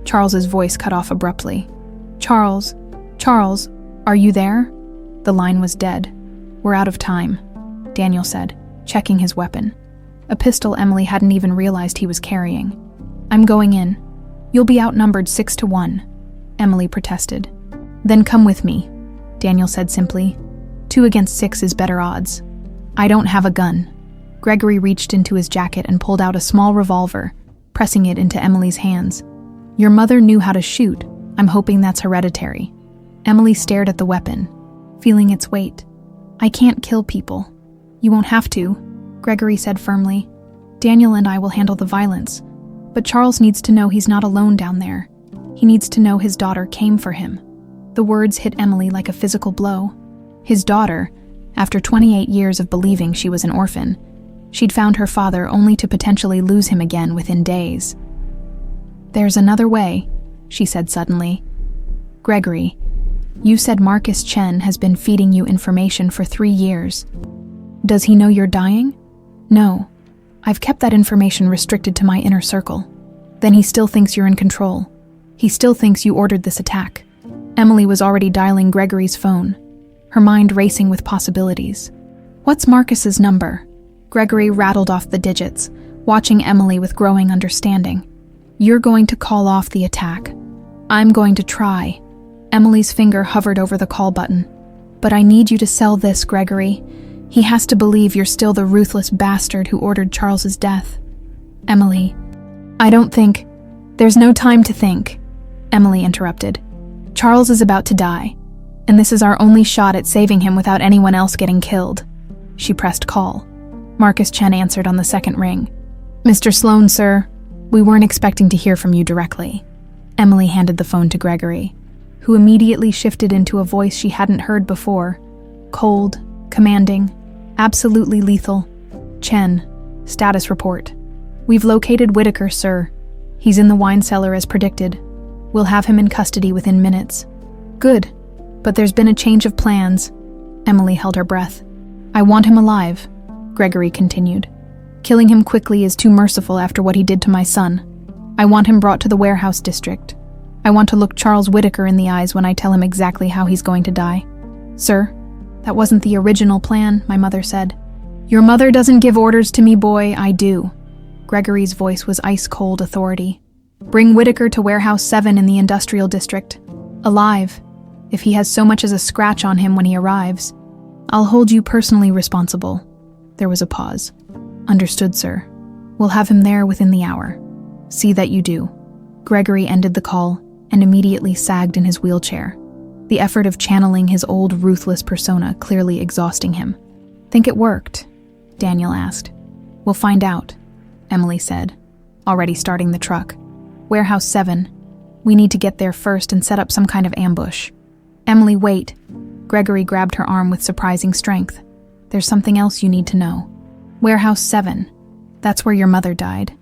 Charles's voice cut off abruptly. Charles, are you there? The line was dead. We're out of time, Daniel said, checking his weapon. A pistol Emily hadn't even realized he was carrying. I'm going in. You'll be outnumbered 6-1, Emily protested. Then come with me, Daniel said simply. 2 against 6 is better odds. I don't have a gun. Gregory reached into his jacket and pulled out a small revolver, pressing it into Emily's hands. Your mother knew how to shoot. I'm hoping that's hereditary. Emily stared at the weapon, feeling its weight. I can't kill people. You won't have to, Gregory said firmly. Daniel and I will handle the violence. But Charles needs to know he's not alone down there. He needs to know his daughter came for him. The words hit Emily like a physical blow. His daughter, after 28 years of believing she was an orphan, she'd found her father only to potentially lose him again within days. There's another way, she said suddenly. Gregory, you said Marcus Chen has been feeding you information for 3 years. Does he know you're dying? No. I've kept that information restricted to my inner circle. Then he still thinks you're in control. He still thinks you ordered this attack. Emily was already dialing Gregory's phone, her mind racing with possibilities. What's Marcus's number? Gregory rattled off the digits, watching Emily with growing understanding. You're going to call off the attack. I'm going to try. Emily's finger hovered over the call button. But I need you to sell this, Gregory. He has to believe you're still the ruthless bastard who ordered Charles's death. Emily, I don't think... There's no time to think, Emily interrupted. Charles is about to die, and this is our only shot at saving him without anyone else getting killed. She pressed call. Marcus Chen answered on the second ring. Mr. Sloan, sir, we weren't expecting to hear from you directly. Emily handed the phone to Gregory, who immediately shifted into a voice she hadn't heard before. Cold, commanding, absolutely lethal. Chen, status report. We've located Whitaker, sir. He's in the wine cellar as predicted. We'll have him in custody within minutes. Good, but there's been a change of plans. Emily held her breath. I want him alive, Gregory continued. Killing him quickly is too merciful after what he did to my son. I want him brought to the warehouse district. I want to look Charles Whitaker in the eyes when I tell him exactly how he's going to die. Sir, that wasn't the original plan, my mother said. Your mother doesn't give orders to me, boy, I do. Gregory's voice was ice-cold authority. Bring Whitaker to Warehouse 7 in the industrial district. Alive, if he has so much as a scratch on him when he arrives. I'll hold you personally responsible. There was a pause. Understood, sir. We'll have him there within the hour. See that you do. Gregory ended the call and immediately sagged in his wheelchair, the effort of channeling his old ruthless persona clearly exhausting him. Think it worked? Daniel asked. We'll find out, Emily said, already starting the truck. Warehouse 7. We need to get there first and set up some kind of ambush. Emily, wait. Gregory grabbed her arm with surprising strength. There's something else you need to know. Warehouse 7. That's where your mother died.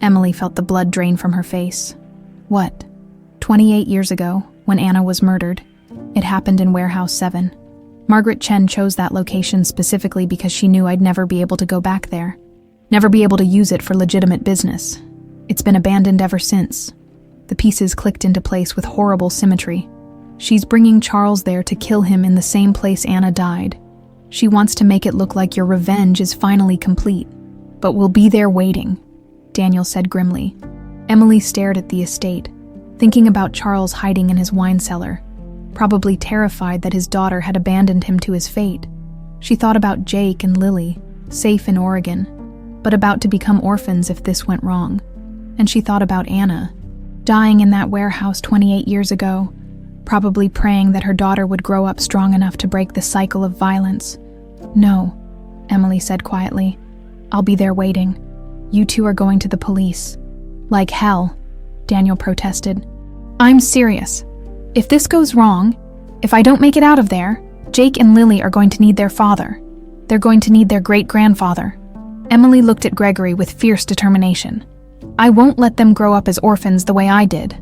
Emily felt the blood drain from her face. What? 28 years ago, when Anna was murdered. It happened in Warehouse 7. Margaret Chen chose that location specifically because she knew I'd never be able to go back there. Never be able to use it for legitimate business. It's been abandoned ever since. The pieces clicked into place with horrible symmetry. She's bringing Charles there to kill him in the same place Anna died. She wants to make it look like your revenge is finally complete. But we'll be there waiting, Daniel said grimly. Emily stared at the estate, thinking about Charles hiding in his wine cellar, probably terrified that his daughter had abandoned him to his fate. She thought about Jake and Lily, safe in Oregon, but about to become orphans if this went wrong. And she thought about Anna, dying in that warehouse 28 years ago, probably praying that her daughter would grow up strong enough to break the cycle of violence. No, Emily said quietly. I'll be there waiting. You two are going to the police. Like hell, Daniel protested. I'm serious. If this goes wrong, if I don't make it out of there, Jake and Lily are going to need their father. They're going to need their great-grandfather. Emily looked at Gregory with fierce determination. I won't let them grow up as orphans the way I did.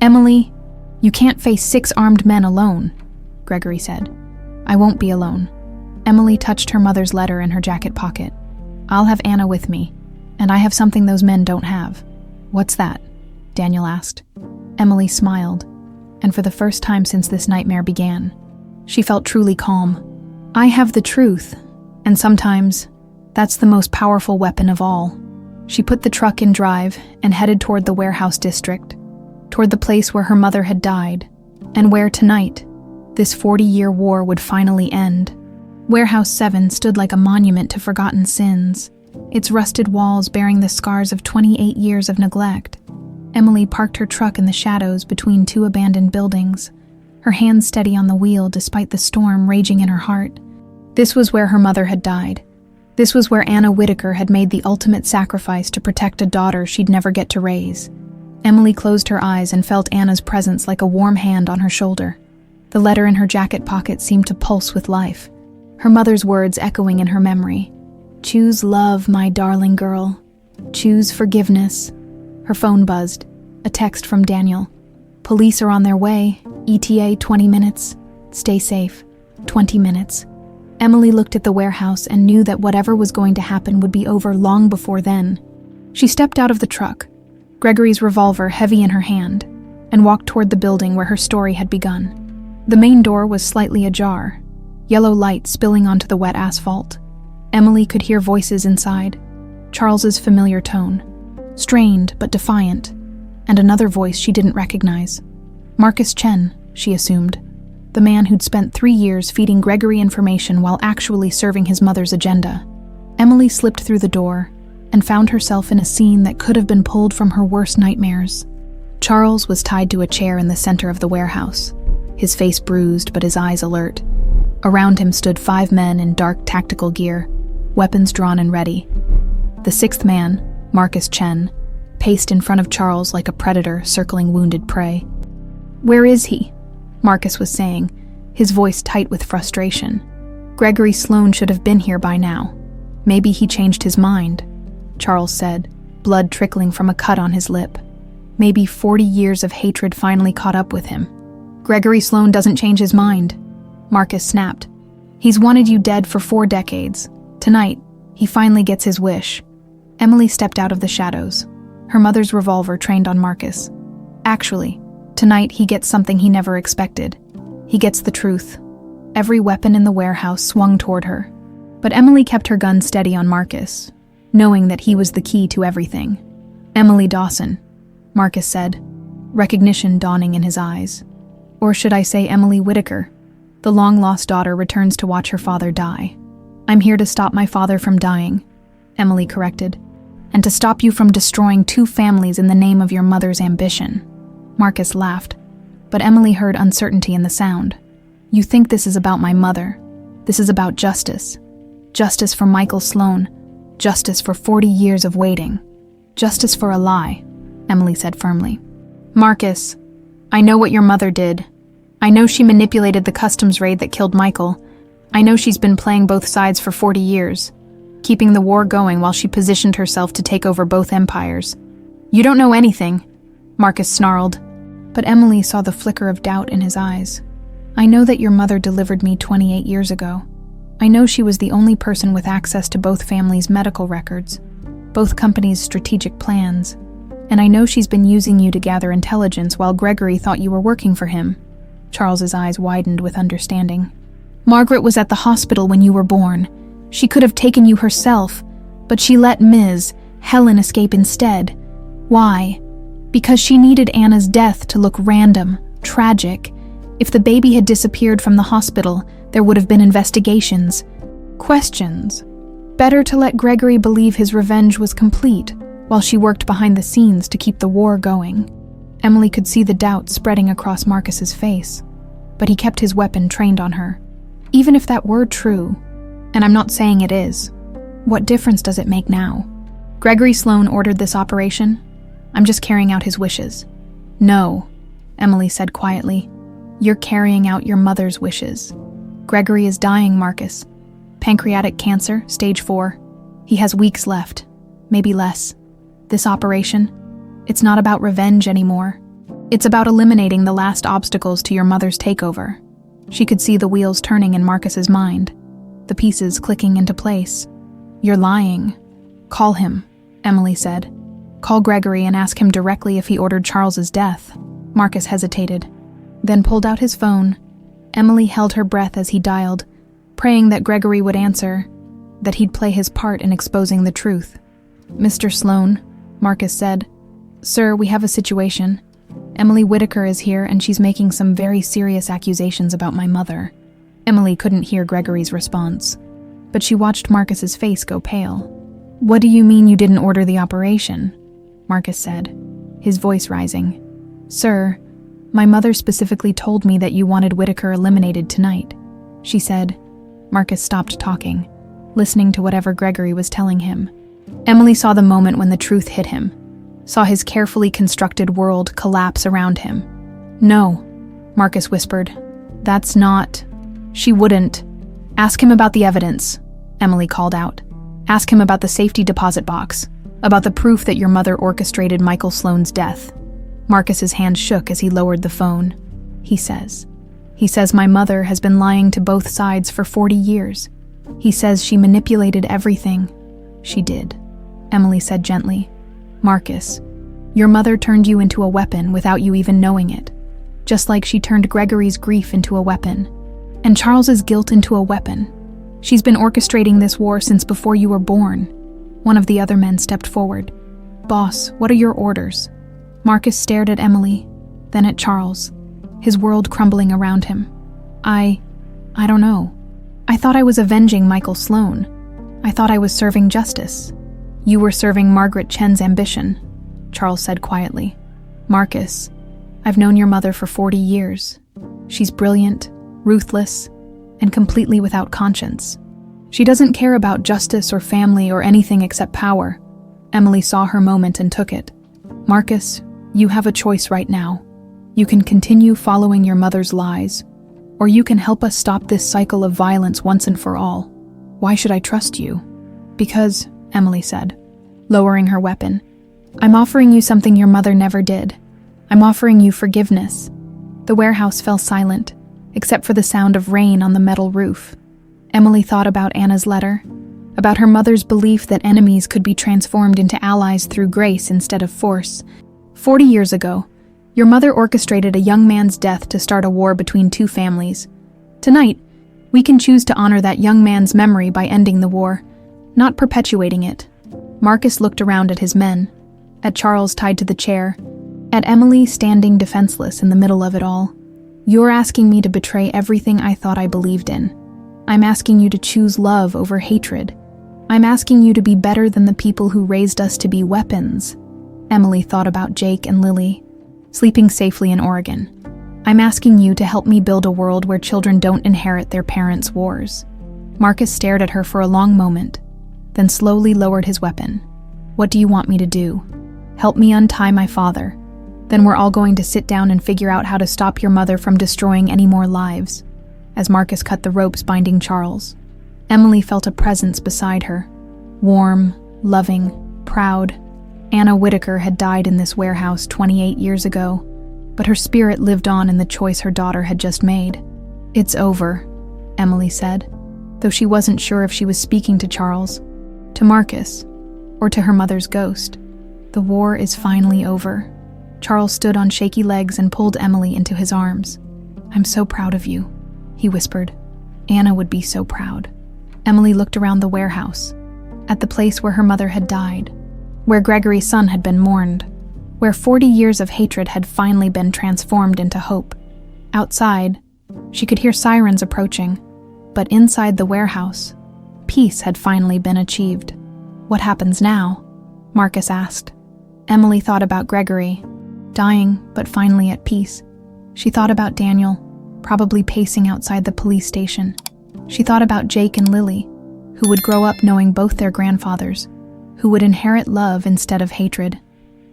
Emily, you can't face 6 armed men alone, Gregory said. I won't be alone. Emily touched her mother's letter in her jacket pocket. I'll have Anna with me, and I have something those men don't have. What's that? Daniel asked. Emily smiled, and for the first time since this nightmare began, she felt truly calm. I have the truth, and sometimes that's the most powerful weapon of all. She put the truck in drive and headed toward the warehouse district, toward the place where her mother had died, and where tonight, this 40-year war would finally end. Warehouse 7 stood like a monument to forgotten sins, its rusted walls bearing the scars of 28 years of neglect. Emily parked her truck in the shadows between 2 abandoned buildings, her hands steady on the wheel despite the storm raging in her heart. This was where her mother had died. This was where Anna Whitaker had made the ultimate sacrifice to protect a daughter she'd never get to raise. Emily closed her eyes and felt Anna's presence like a warm hand on her shoulder. The letter in her jacket pocket seemed to pulse with life, her mother's words echoing in her memory. Choose love, my darling girl. Choose forgiveness. Her phone buzzed. A text from Daniel. Police are on their way. ETA 20 minutes. Stay safe. 20 minutes. Emily looked at the warehouse and knew that whatever was going to happen would be over long before then. She stepped out of the truck, Gregory's revolver heavy in her hand, and walked toward the building where her story had begun. The main door was slightly ajar, yellow light spilling onto the wet asphalt. Emily could hear voices inside, Charles's familiar tone, strained but defiant, and another voice she didn't recognize. Marcus Chen, she assumed, the man who'd spent 3 years feeding Gregory information while actually serving his mother's agenda. Emily slipped through the door and found herself in a scene that could have been pulled from her worst nightmares. Charles was tied to a chair in the center of the warehouse, his face bruised but his eyes alert. Around him stood 5 men in dark tactical gear, weapons drawn and ready. The 6th man, Marcus Chen, paced in front of Charles like a predator circling wounded prey. Where is he? Marcus was saying, his voice tight with frustration. Gregory Sloan should have been here by now. Maybe he changed his mind, Charles said, blood trickling from a cut on his lip. Maybe 40 years of hatred finally caught up with him. Gregory Sloan doesn't change his mind, Marcus snapped. He's wanted you dead for 4 decades. Tonight, he finally gets his wish. Emily stepped out of the shadows, her mother's revolver trained on Marcus. Actually, tonight he gets something he never expected. He gets the truth. Every weapon in the warehouse swung toward her. But Emily kept her gun steady on Marcus, knowing that he was the key to everything. Emily Dawson, Marcus said, recognition dawning in his eyes. Or should I say Emily Whitaker? The long-lost daughter returns to watch her father die. I'm here to stop my father from dying, Emily corrected, and to stop you from destroying 2 families in the name of your mother's ambition. Marcus laughed, but Emily heard uncertainty in the sound. You think this is about my mother. This is about justice. Justice for Michael Sloan. Justice for 40 years of waiting. Justice for a lie, Emily said firmly. Marcus, I know what your mother did. I know she manipulated the customs raid that killed Michael. I know she's been playing both sides for 40 years, keeping the war going while she positioned herself to take over both empires. You don't know anything, Marcus snarled, but Emily saw the flicker of doubt in his eyes. I know that your mother delivered me 28 years ago. I know she was the only person with access to both families' medical records, both companies' strategic plans, and I know she's been using you to gather intelligence while Gregory thought you were working for him. Charles's eyes widened with understanding. Margaret was at the hospital when you were born. She could have taken you herself, but she let Ms. Helen escape instead. Why? Because she needed Anna's death to look random, tragic. If the baby had disappeared from the hospital, there would have been investigations, questions. Better to let Gregory believe his revenge was complete, while she worked behind the scenes to keep the war going. Emily could see the doubt spreading across Marcus's face, but he kept his weapon trained on her. Even if that were true, and I'm not saying it is, what difference does it make now? Gregory Sloan ordered this operation. I'm just carrying out his wishes. No, Emily said quietly. You're carrying out your mother's wishes. Gregory is dying, Marcus. Pancreatic cancer, stage 4. He has weeks left, maybe less. This operation, it's not about revenge anymore. It's about eliminating the last obstacles to your mother's takeover. She could see the wheels turning in Marcus's mind, the pieces clicking into place. You're lying. Call him, Emily said. Call Gregory and ask him directly if he ordered Charles's death. Marcus hesitated, then pulled out his phone. Emily held her breath as he dialed, praying that Gregory would answer, that he'd play his part in exposing the truth. Mr. Sloan, Marcus said. Sir, we have a situation. Emily Whitaker is here and she's making some very serious accusations about my mother. Emily couldn't hear Gregory's response, but she watched Marcus's face go pale. What do you mean you didn't order the operation? Marcus said, his voice rising. Sir, my mother specifically told me that you wanted Whitaker eliminated tonight. She said. Marcus stopped talking, listening to whatever Gregory was telling him. Emily saw the moment when the truth hit him, saw his carefully constructed world collapse around him. No, Marcus whispered. That's not... She wouldn't. Ask him about the evidence, Emily called out. Ask him about the safety deposit box, about the proof that your mother orchestrated Michael Sloan's death. Marcus's hand shook as he lowered the phone. He says my mother has been lying to both sides for 40 years. He says she manipulated everything. She did, Emily said gently. Marcus, your mother turned you into a weapon without you even knowing it, just like she turned Gregory's grief into a weapon, and Charles's guilt into a weapon. She's been orchestrating this war since before you were born. One of the other men stepped forward. Boss, what are your orders? Marcus stared at Emily, then at Charles, his world crumbling around him. I don't know. I thought I was avenging Michael Sloan. I thought I was serving justice. You were serving Margaret Chen's ambition, Charles said quietly. Marcus, I've known your mother for 40 years. She's brilliant, ruthless, and completely without conscience. She doesn't care about justice or family or anything except power. Emily saw her moment and took it. Marcus, you have a choice right now. You can continue following your mother's lies, or you can help us stop this cycle of violence once and for all. Why should I trust you? Because, Emily said, lowering her weapon, I'm offering you something your mother never did. I'm offering you forgiveness. The warehouse fell silent, except for the sound of rain on the metal roof. Emily thought about Anna's letter, about her mother's belief that enemies could be transformed into allies through grace instead of force. 40 years ago, your mother orchestrated a young man's death to start a war between two families. Tonight, we can choose to honor that young man's memory by ending the war, not perpetuating it. Marcus looked around at his men, at Charles tied to the chair, at Emily standing defenseless in the middle of it all. You're asking me to betray everything I thought I believed in. I'm asking you to choose love over hatred. I'm asking you to be better than the people who raised us to be weapons. Emily thought about Jake and Lily, sleeping safely in Oregon. I'm asking you to help me build a world where children don't inherit their parents' wars. Marcus stared at her for a long moment, then slowly lowered his weapon. What do you want me to do? Help me untie my father. Then we're all going to sit down and figure out how to stop your mother from destroying any more lives. As Marcus cut the ropes binding Charles, Emily felt a presence beside her. Warm, loving, proud. Anna Whitaker had died in this warehouse 28 years ago, but her spirit lived on in the choice her daughter had just made. It's over, Emily said, though she wasn't sure if she was speaking to Charles, to Marcus, or to her mother's ghost. The war is finally over. Charles stood on shaky legs and pulled Emily into his arms. I'm so proud of you, he whispered. Anna would be so proud. Emily looked around the warehouse, at the place where her mother had died, where Gregory's son had been mourned, where 40 years of hatred had finally been transformed into hope. Outside, she could hear sirens approaching, but inside the warehouse, peace had finally been achieved. What happens now? Marcus asked. Emily thought about Gregory, dying but finally at peace. She thought about Daniel, probably pacing outside the police station. She thought about Jake and Lily, who would grow up knowing both their grandfathers, who would inherit love instead of hatred.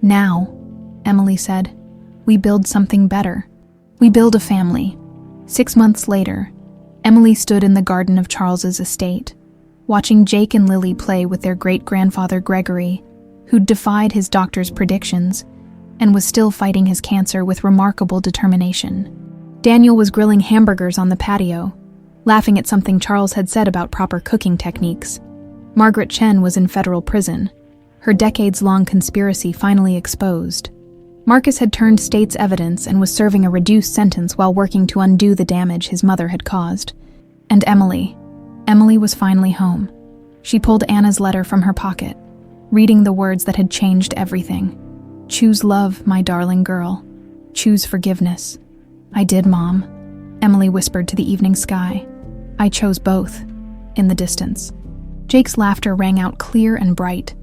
Now, Emily said, we build something better. We build a family. 6 months later, Emily stood in the garden of Charles's estate, watching Jake and Lily play with their great-grandfather Gregory, who'd defied his doctor's predictions and was still fighting his cancer with remarkable determination. Daniel was grilling hamburgers on the patio, laughing at something Charles had said about proper cooking techniques. Margaret Chen was in federal prison, her decades-long conspiracy finally exposed. Marcus had turned state's evidence and was serving a reduced sentence while working to undo the damage his mother had caused. And Emily was finally home. She pulled Anna's letter from her pocket, reading the words that had changed everything. "Choose love, my darling girl. Choose forgiveness." "I did, Mom," Emily whispered to the evening sky. "I chose both," in the distance. Jake's laughter rang out clear and bright,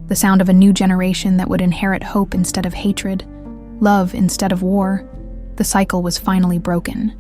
the sound of a new generation that would inherit hope instead of hatred, love instead of war. The cycle was finally broken.